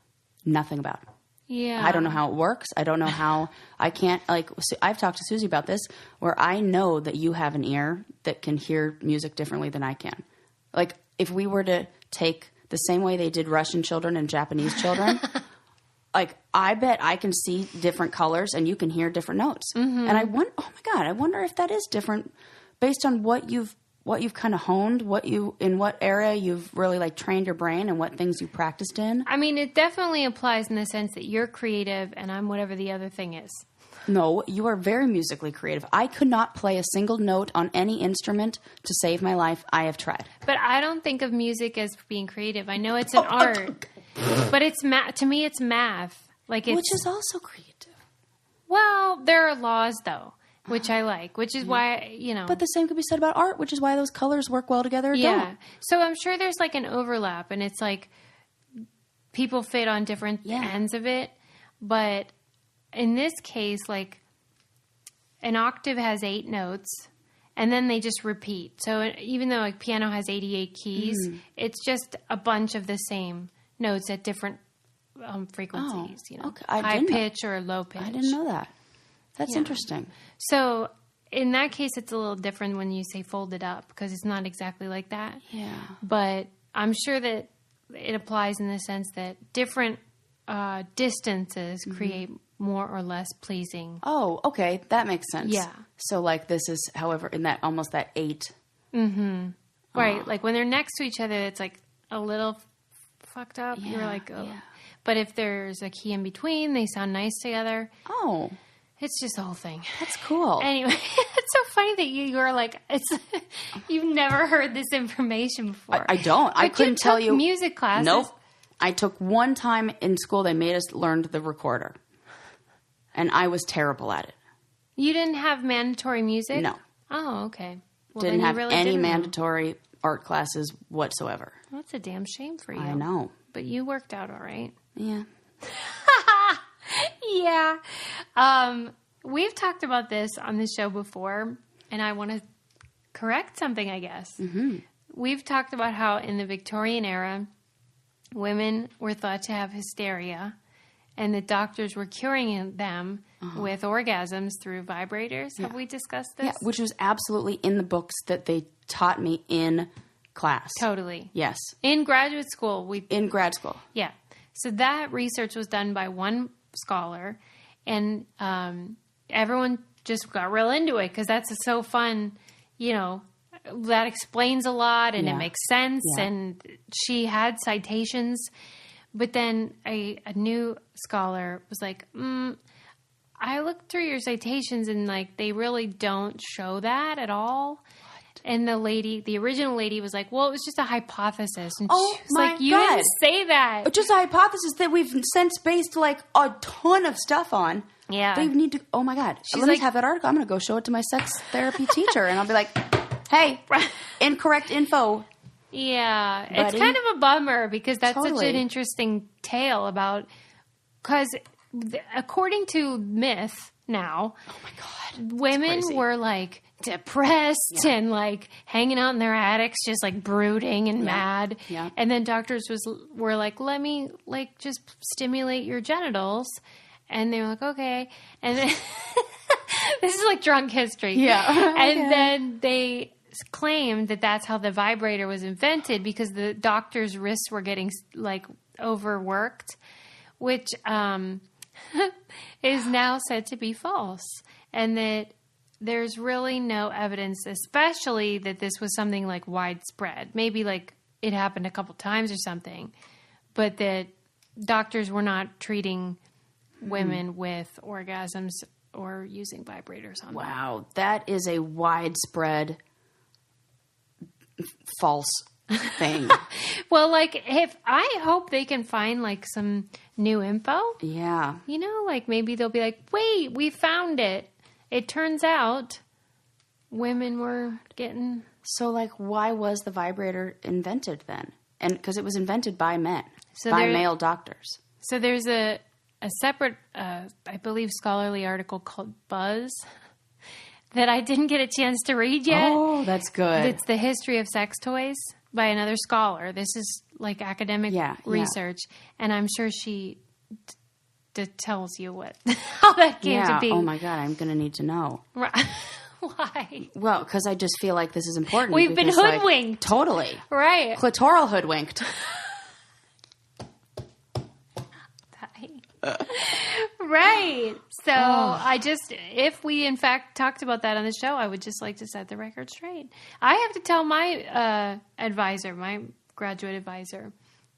nothing about. Yeah. I don't know how it works. I don't know how I can't, I've talked to Susie about this, where I know that you have an ear that can hear music differently than I can. Like if we were to take the same way they did Russian children and Japanese children, like I bet I can see different colors and you can hear different notes. And I wonder, oh my God, I wonder if that is different based on what you've kind of honed, in what area you've really like trained your brain and what things you practiced in. I mean, it definitely applies in the sense that you're creative and I'm whatever the other thing is. No, you are very musically creative. I could not play a single note on any instrument to save my life. I have tried. But I don't think of music as being creative. I know it's an art, but it's to me it's math. Which is also creative. Well, there are laws though, which I like, which is why, But the same could be said about art, which is why those colors work well together. Yeah. So I'm sure there's like an overlap, and it's like people fit on different ends of it, but in this case, like an octave has 8 notes and then they just repeat. So even though like piano has 88 keys, it's just a bunch of the same notes at different frequencies, okay. High pitch or low pitch. I didn't know that. That's interesting. So in that case, it's a little different when you say fold it up, because it's not exactly like that. Yeah. But I'm sure that it applies in the sense that different distances create more or less pleasing. Oh, okay. That makes sense. Yeah. So like this is, however, in that almost that 8. Right. Like when they're next to each other, it's like a little fucked up. Yeah, You're like, oh. yeah. But if there's a key in between, they sound nice together. Oh. It's just the whole thing. That's cool. Anyway, it's so funny that you're like, you've never heard this information before. I don't. I couldn't tell you. Music classes. Nope. I took one time in school, they made us learn the recorder. And I was terrible at it. You didn't have mandatory music? No. Oh, okay. Well, didn't have really any didn't mandatory art classes whatsoever. Well, that's a damn shame for you. I know. But you worked out all right. Yeah. Yeah. We've talked about this on the show before, and I want to correct something, I guess. We've talked about how in the Victorian era, women were thought to have hysteria, and the doctors were curing them with orgasms through vibrators. Yeah. Have we discussed this? Yeah, which was absolutely in the books that they taught me in class. Totally. Yes. In graduate school. In grad school. Yeah. So that research was done by one scholar, and everyone just got real into it because that's so fun, that explains a lot and it makes sense. Yeah. And she had citations. But then a new scholar was like, I looked through your citations and like they really don't show that at all. What? And the original lady was like, well, it was just a hypothesis. And oh she was my like, you God. didn't say that. Just a hypothesis that we've since based like a ton of stuff on. Yeah. They need to, oh my God. Let me have that article. I'm going to go show it to my sex therapy teacher. And I'll be like, hey, incorrect info. Yeah. Buddy. It's kind of a bummer because that's Totally. such an interesting tale about, because according to myth now, oh my God, women were like depressed and like hanging out in their attics, just like brooding and mad. Yeah. And then doctors were like, let me like just stimulate your genitals. And they were like, okay. And then this is like drunk history. Yeah. And then they claimed that that's how the vibrator was invented because the doctor's wrists were getting like overworked, which is now said to be false. And that there's really no evidence, especially that this was something like widespread. Maybe like it happened a couple times or something, but that doctors were not treating women with orgasms or using vibrators on them. Wow, that is a widespread false thing. Well, like I hope they can find like some new info. Yeah. You know, like maybe they'll be like, wait, we found it. It turns out women were getting... So like why was the vibrator invented then? And because it was invented by men, So by male doctors. So there's a separate, I believe, scholarly article called Buzz that I didn't get a chance to read yet. Oh, that's good. It's the history of sex toys by another scholar. This is like academic research, and I'm sure she tells you what how that came to be. Oh my God, I'm going to need to know. Right. Why? Well, because I just feel like this is important. We've been hoodwinked. Like, totally. Right. Clitoral hoodwinked. Right. So if we in fact talked about that on the show, I would just like to set the record straight. I have to tell my advisor, my graduate advisor,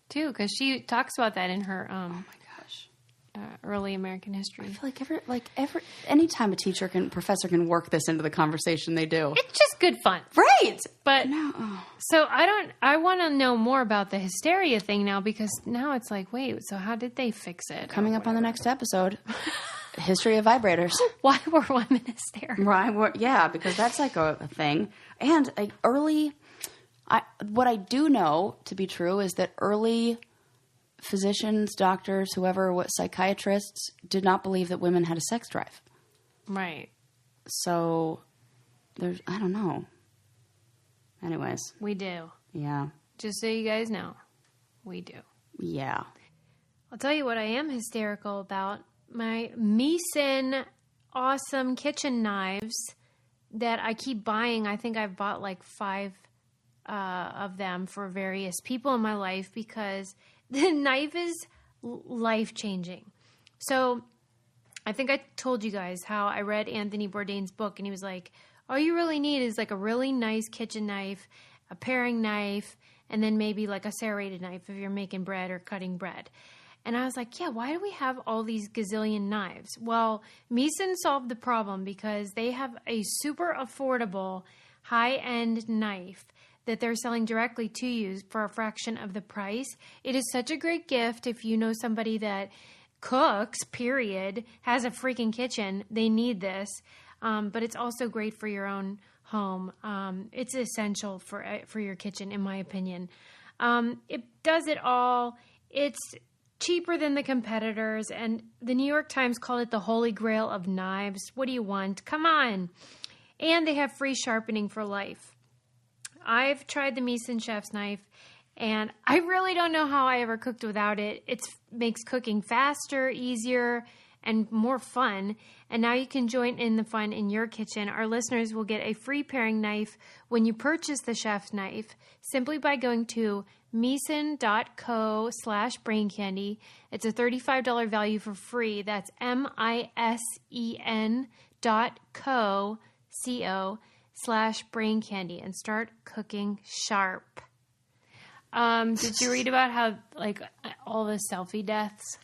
too, because she talks about that in her early American history. I feel like anytime a professor can work this into the conversation, they do. It's just good fun. Right. But no. So I want to know more about the hysteria thing now, because now it's like, wait, so how did they fix it? Coming up on the next episode, history of vibrators. Why were women hysterical? Yeah, because that's like a thing. And what I do know to be true is that early physicians, doctors, psychiatrists did not believe that women had a sex drive. Right. So I don't know. Anyways. We do. Yeah. Just so you guys know, we do. Yeah. I'll tell you what I am hysterical about. My Meeson awesome kitchen knives that I keep buying. I think I've bought like 5 of them for various people in my life because the knife is life-changing. So I think I told you guys how I read Anthony Bourdain's book, and he was like, all you really need is like a really nice kitchen knife, a paring knife, and then maybe like a serrated knife if you're making bread or cutting bread. And I was like, yeah, why do we have all these gazillion knives? Well, Meeson solved the problem because they have a super affordable high-end knife that they're selling directly to you for a fraction of the price. It is such a great gift if you know somebody that cooks, period, has a freaking kitchen. They need this. But it's also great for your own home. It's essential for your kitchen, in my opinion. It does it all. It's cheaper than the competitors, and the New York Times called it the holy grail of knives. What do you want? Come on. And they have free sharpening for life. I've tried the Meeson Chef's knife, and I really don't know how I ever cooked without it. It makes cooking faster, easier, and more fun. And now you can join in the fun in your kitchen. Our listeners will get a free paring knife when you purchase the chef's knife simply by going to Meeson.co/braincandy. It's a $35 value for free. That's MISEN.co/braincandy, and start cooking sharp. Did you read about how like all the selfie deaths?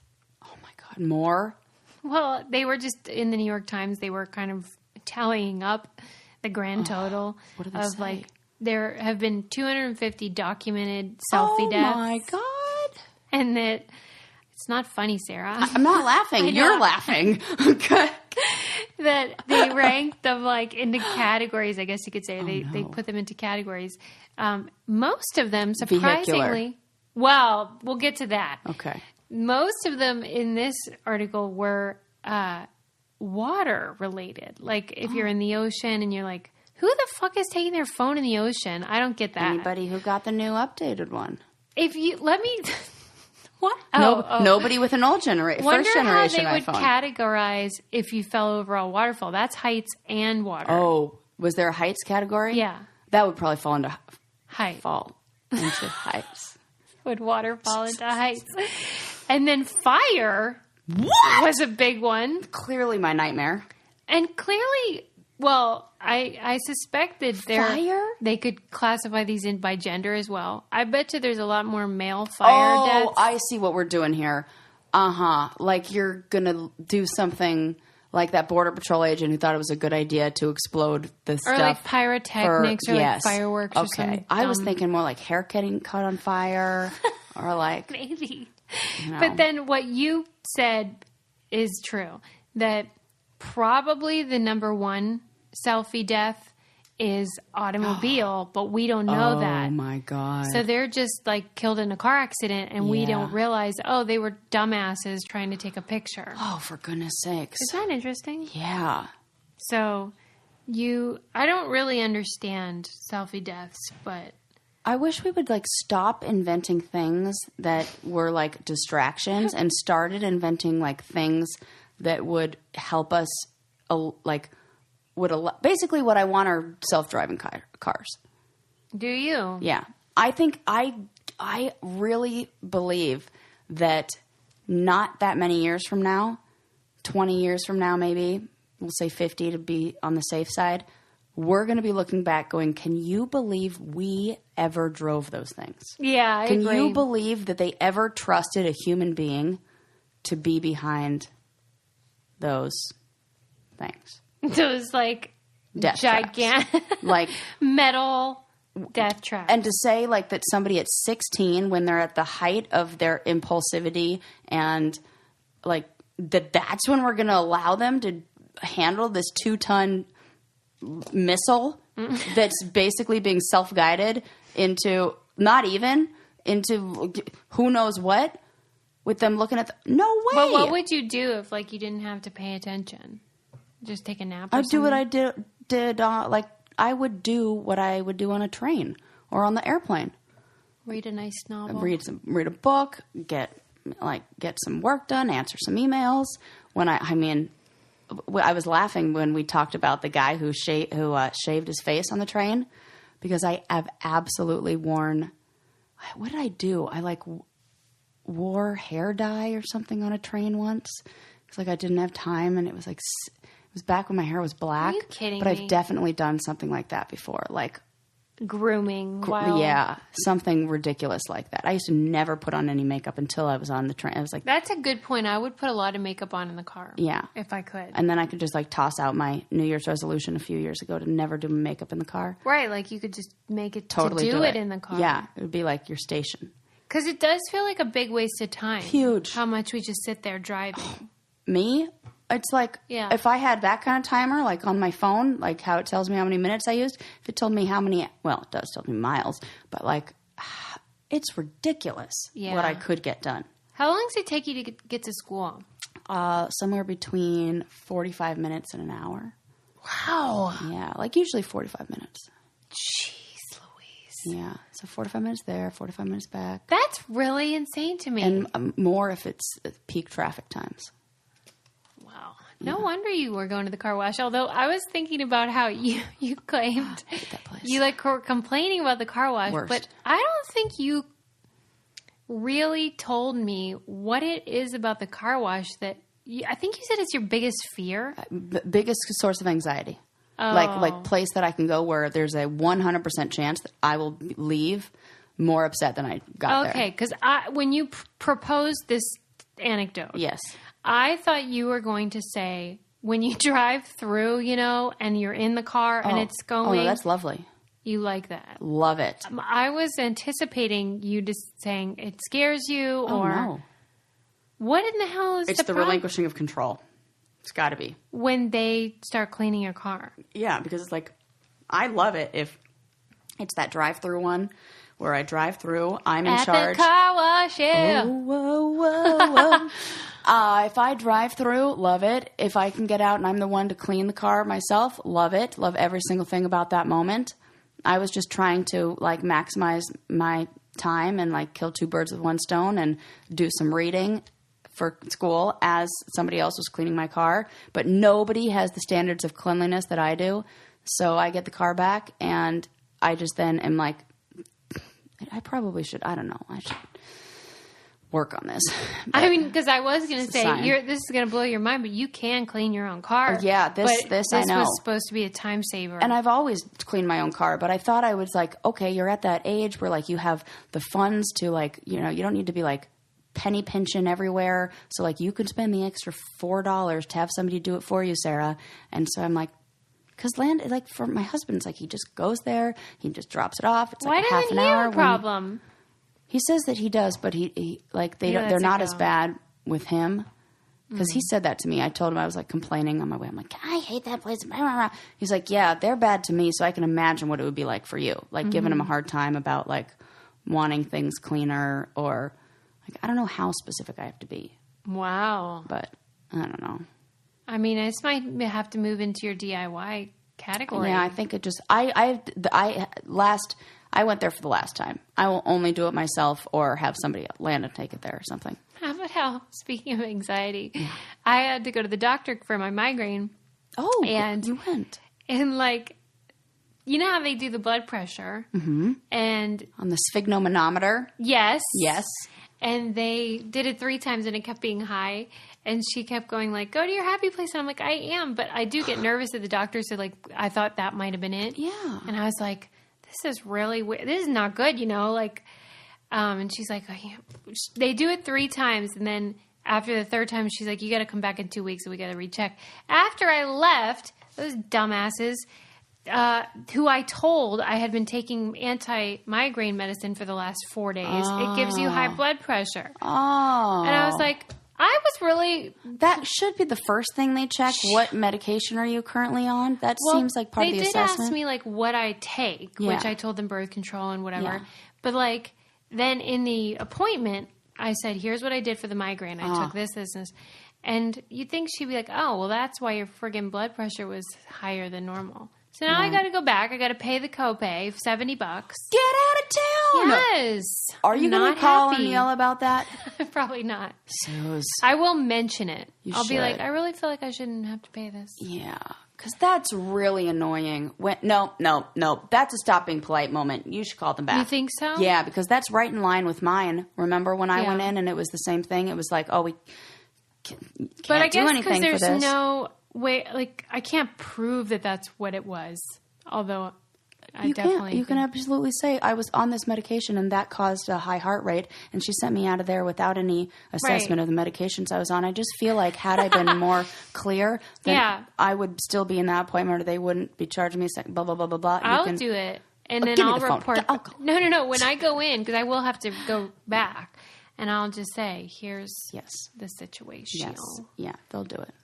Oh my God, more? Well, they were just in the New York Times. They were kind of tallying up the grand total what did they of say? like there have been 250 documented selfie deaths. Oh my God. And that it's not funny, Sarah. I'm not laughing. You're laughing. Okay. That they ranked them like into categories. I guess you could say they put them into categories. Most of them, surprisingly, Vehicular. well, we'll get to that. Okay. Most of them in this article were water related. Like if you're in the ocean and you're like, who the fuck is taking their phone in the ocean? I don't get that. Anybody who got the new updated one. If you let me, what? Nobody with an old generation, first generation how they iPhone. would categorize if you fell over a waterfall. That's heights and water. Oh, was there a heights category? Yeah. That would probably fall into Height. heights. Would water fall into heights? And then fire was a big one. Clearly my nightmare. And clearly, well, I suspect that Fire? they could classify these in by gender as well. I bet you there's a lot more male fire deaths. Oh, I see what we're doing here. Like you're going to do something like that Border Patrol agent who thought it was a good idea to explode the stuff. Or like pyrotechnics or like fireworks or something. I was thinking more like hair getting caught on fire or like... Maybe. You know. But then what you said is true. That probably the number one selfie death is automobile, but we don't know that. Oh my God. So they're just like killed in a car accident and we don't realize, they were dumbasses trying to take a picture. Oh, for goodness sakes. Isn't that interesting? Yeah. So I don't really understand selfie deaths, but I wish we would like stop inventing things that were like distractions and started inventing like things that would help us basically what I want are self-driving cars. do you? Yeah. I think I really believe that not that many years from now, 20 years from now maybe, we'll say 50 to be on the safe side, we're going to be looking back going, can you believe we ever drove those things? Yeah, I agree. Can you believe that they ever trusted a human being to be behind those things? Those like Death gigantic Like metal death traps. And to say like that somebody at 16 when they're at the height of their impulsivity and like that's when we're going to allow them to handle this 2-ton missile that's basically being self-guided into who knows what with them looking at no way. But what would you do if like you didn't have to pay attention? Just take a nap or I'd do what I something? did like I would do what I would do on a train or on the airplane. Read a nice novel. Read a book, get some work done, answer some emails. I was laughing when we talked about the guy who shaved his face on the train because I have absolutely worn. What did I do? I wore hair dye or something on a train once. It's like I didn't have time, and it was like it was back when my hair was black. Are you kidding me? But I've definitely done something like that before, like grooming. Something ridiculous like that. I used to never put on any makeup until I was on the train. I was like, that's a good point. I would put a lot of makeup on in the car. Yeah, if I could. And then I could just like toss out my New Year's resolution a few years ago to never do makeup in the car. Right, like you could just make it totally to do it in the car. Yeah, it would be like your station. Because it does feel like a big waste of time. Huge. How much we just sit there driving. Me? It's like, if I had that kind of timer, like on my phone, like how it tells me how many minutes I used, if it told me how many, well, it does tell me miles, but like, it's ridiculous what I could get done. How long does it take you to get to school? Somewhere between 45 minutes and an hour. Wow. Yeah, like usually 45 minutes. Jeez Louise. Yeah, so 45 minutes there, 45 minutes back. That's really insane to me. And more if it's peak traffic times. No wonder you were going to the car wash. Although I was thinking about how you claimed I hate that place. you were complaining about the car wash, Worst. but I don't think you really told me what it is about the car wash that I think you said it's your biggest fear. Biggest source of anxiety. Oh. Like place that I can go where there's a 100% chance that I will leave more upset than I got there. Okay, because when you proposed this anecdote, yes, I thought you were going to say when you drive through, and you're in the car and it's going. Oh, no, that's lovely. You like that. Love it. I was anticipating you just saying it scares you or. No. What in the hell is It's the relinquishing of control. It's got to be. When they start cleaning your car. Yeah, because it's like, I love it if it's that drive-through one where I drive through, I'm in charge. At the car wash, yeah. Whoa. If I drive through, love it. If I can get out and I'm the one to clean the car myself, love it. Love every single thing about that moment. I was just trying to like maximize my time and like kill two birds with one stone and do some reading for school as somebody else was cleaning my car. But nobody has the standards of cleanliness that I do. So I get the car back and I just then am like, I probably should, I don't know, I should work on this. I mean, because I was going to say, this is going to blow your mind, but you can clean your own car. Yeah, this I know. This was supposed to be a time saver. And I've always cleaned my own car, but I thought I was like, okay, you're at that age where like you have the funds to like, you don't need to be like penny pinching everywhere. So like you could spend the extra $4 to have somebody do it for you, Sarah. And so I'm like, because like for my husband, it's like he just goes there, he just drops it off. It's like half an hour. Why doesn't he have a problem? He says that he does, but he like they're not as bad with him because he said that to me. I told him I was like complaining on my way. I'm like, I hate that place. He's like, yeah, they're bad to me, so I can imagine what it would be like for you, like giving him a hard time about like wanting things cleaner or like I don't know how specific I have to be. Wow, but I don't know. I mean, this might have to move into your DIY category. Yeah, I think it just I went there for the last time. I will only do it myself or have somebody land and take it there or something. How about speaking of anxiety, I had to go to the doctor for my migraine. Oh, and you went. And like, you know how they do the blood pressure? Mm-hmm. And on the sphygmomanometer? Yes. Yes. And they did it 3 times and it kept being high. And she kept going like, go to your happy place. And I'm like, I am. But I do get nervous at the doctor. So like, I thought that might have been it. Yeah. And I was like, this is really weird. This is not good, like, and she's like, oh, yeah. They do it 3 times. And then after the 3rd time, she's like, you got to come back in 2 weeks and we got to recheck. After I left, those dumbasses, who I told I had been taking anti-migraine medicine for the last 4 days. It gives you high blood pressure. Oh. And I was like, I was really... That should be the first thing they check. What medication are you currently on? That seems like part of the assessment. They did ask me, like, what I take, which I told them birth control and whatever. Yeah. But, like, then in the appointment, I said, here's what I did for the migraine. I took this. And you'd think she'd be like, oh, well, that's why your friggin' blood pressure was higher than normal. So now I got to go back. I got to pay the copay, $70. Get out of town. Yes. Are you going to call and yell about that? Probably not. Suze. I will mention it. I'll should. Be like, I really feel like I shouldn't have to pay this. Yeah, because that's really annoying. No. That's a stop being polite moment. You should call them back. You think so? Yeah, because that's right in line with mine. Remember when I went in and it was the same thing? It was like, oh, we can't do anything for this. There's no... Wait, like, I can't prove that that's what it was. Although, you can absolutely say, I was on this medication and that caused a high heart rate. And she sent me out of there without any assessment of the medications I was on. I just feel like had I been more clear, then I would still be in that appointment or they wouldn't be charging me a second, blah, blah, blah, blah, blah. I'll do it. And then I'll report. No. When I go in, because I will have to go back. And I'll just say, here's the situation. Yes. Yeah, they'll do it.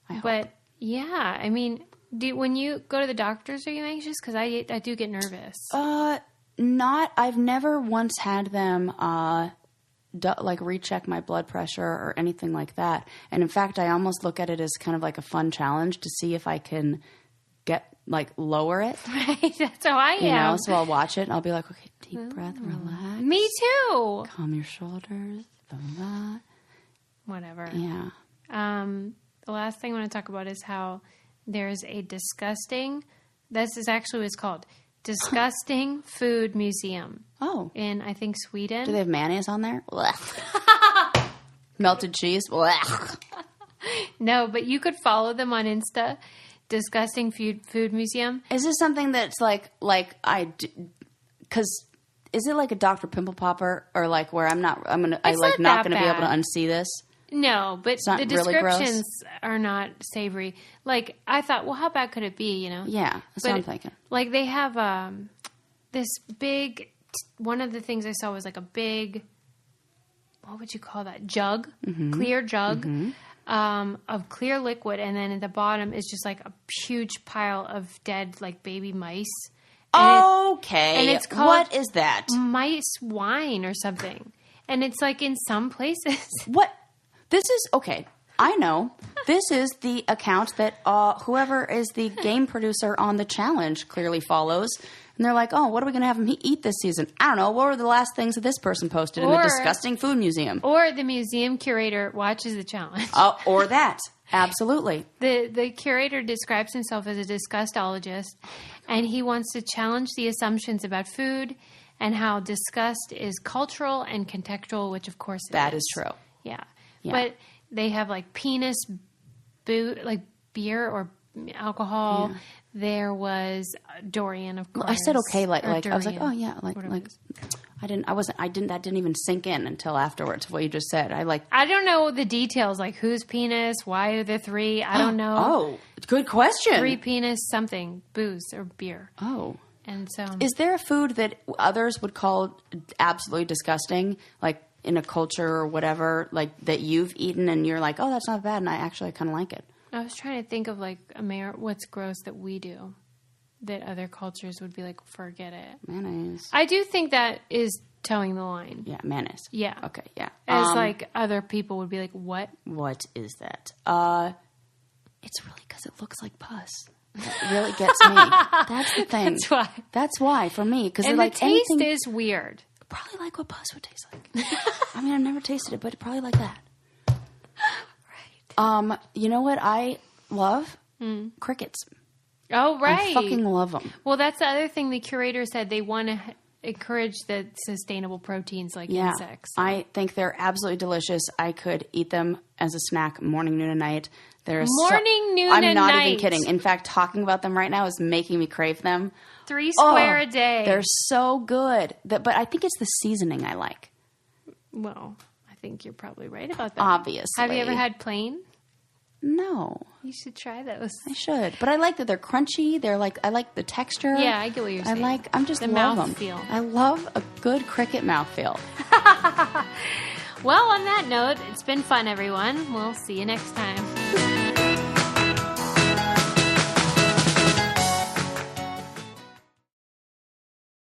I hope. But... yeah, I mean, when you go to the doctors, are you anxious? Because I do get nervous. I've never once had them recheck my blood pressure or anything like that. And in fact, I almost look at it as kind of like a fun challenge to see if I can lower it. Right, that's how I am. So I'll watch it and I'll be like, okay, deep breath, relax. Me too. Calm your shoulders. Blah, blah. Whatever. Yeah. The last thing I want to talk about is how there's a disgusting, this is actually what it's called, disgusting food museum. Oh. In, I think, Sweden. Do they have mayonnaise on there? Melted cheese? No, but you could follow them on Insta. Disgusting food museum. Is this something that's because is it like a Dr. Pimple Popper or like where I'm not going to be able to unsee this? No, but not the really gross? descriptions are not savory. Like, I thought, well, how bad could it be, you know? Yeah, that's what I'm thinking. Like, they have this big... One of the things I saw was like a big... What would you call that? Jug? Mm-hmm. Clear jug of clear liquid. And then at the bottom is just like a huge pile of dead, like, baby mice. And it's called what is that? Mice wine or something. And it's like in some places. What? This is, okay, I know. This is the account that whoever is the game producer on the challenge clearly follows. And they're like, oh, what are we going to have him eat this season? I don't know. What were the last things that this person posted in the disgusting food museum? Or the museum curator watches the challenge. Or that. Absolutely. The curator describes himself as a disgustologist, and he wants to challenge the assumptions about food and how disgust is cultural and contextual, which of course it that is true. Yeah. But they have like penis, like beer or alcohol. Yeah. There was durian, of course. I said okay, like durian, I was like, oh yeah, like that didn't even sink in until afterwards. What you just said, I don't know the details, like whose penis, why are there 3? I don't know. Oh, good question. 3 penis, something, booze or beer. Oh, and so is there a food that others would call absolutely disgusting, like in a culture or whatever, like that you've eaten and you're like, oh, that's not bad, and I actually kind of like it? I was trying to think of like what's gross that we do that other cultures would be like, forget it. Mayonnaise. I do think that is towing the line. Yeah, mayonnaise. Yeah. Okay, yeah. As like other people would be like, what? What is that? It's really because it looks like pus. That really gets me. That's the thing. That's why. That's why for me. Because the like taste anything, is weird. Probably like what pus would taste like. I mean, I've never tasted it, but probably like that. You know what I love? Crickets. Oh, right. I fucking love them. Well, that's the other thing the curator said. They want to encourage the sustainable proteins like insects. I think they're absolutely delicious. I could eat them as a snack morning, noon, and night. Noon, and night. I'm not even kidding. In fact, talking about them right now is making me crave them. 3 square a day. They're so good. But I think it's the seasoning I like. Well, I think you're probably right about that. Obviously. Have you ever had plain? No. You should try those. I should. But I like that they're crunchy. They're like, I like the texture. Yeah, I get what you're saying. I'm just the love them. mouthfeel. I love a good cricket mouthfeel. Well, on that note, it's been fun, everyone. We'll see you next time.